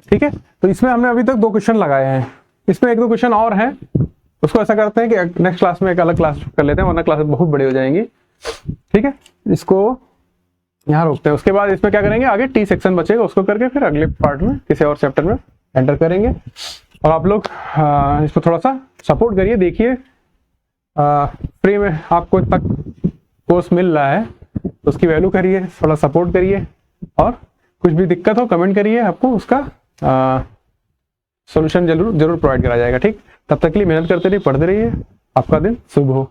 ठीक है, तो इसमें हमने अभी तक 2 क्वेश्चन लगाए हैं, इसमें 1-2 क्वेश्चन और हैं, उसको ऐसा करते हैं कि नेक्स्ट क्लास में एक अलग क्लास कर लेते हैं, वरना क्लासेस बहुत बड़ी हो जाएंगी। ठीक है, इसको यहाँ रोकते हैं, उसके बाद इसमें क्या करेंगे, आगे टी सेक्शन बचेगा, उसको करके फिर अगले पार्ट में किसी और चैप्टर में एंटर करेंगे। और आप लोग इसको थोड़ा सा सपोर्ट करिए, देखिए फ्री में आपको इतना कोर्स मिल रहा है तो उसकी वैल्यू करिए, थोड़ा सपोर्ट करिए, और कुछ भी दिक्कत हो कमेंट करिए, आपको उसका सॉल्यूशन जरूर प्रोवाइड करा जाएगा। ठीक, तब तक के लिए मेहनत करते रहिए, पढ़ते रहिए, आपका दिन शुभ हो।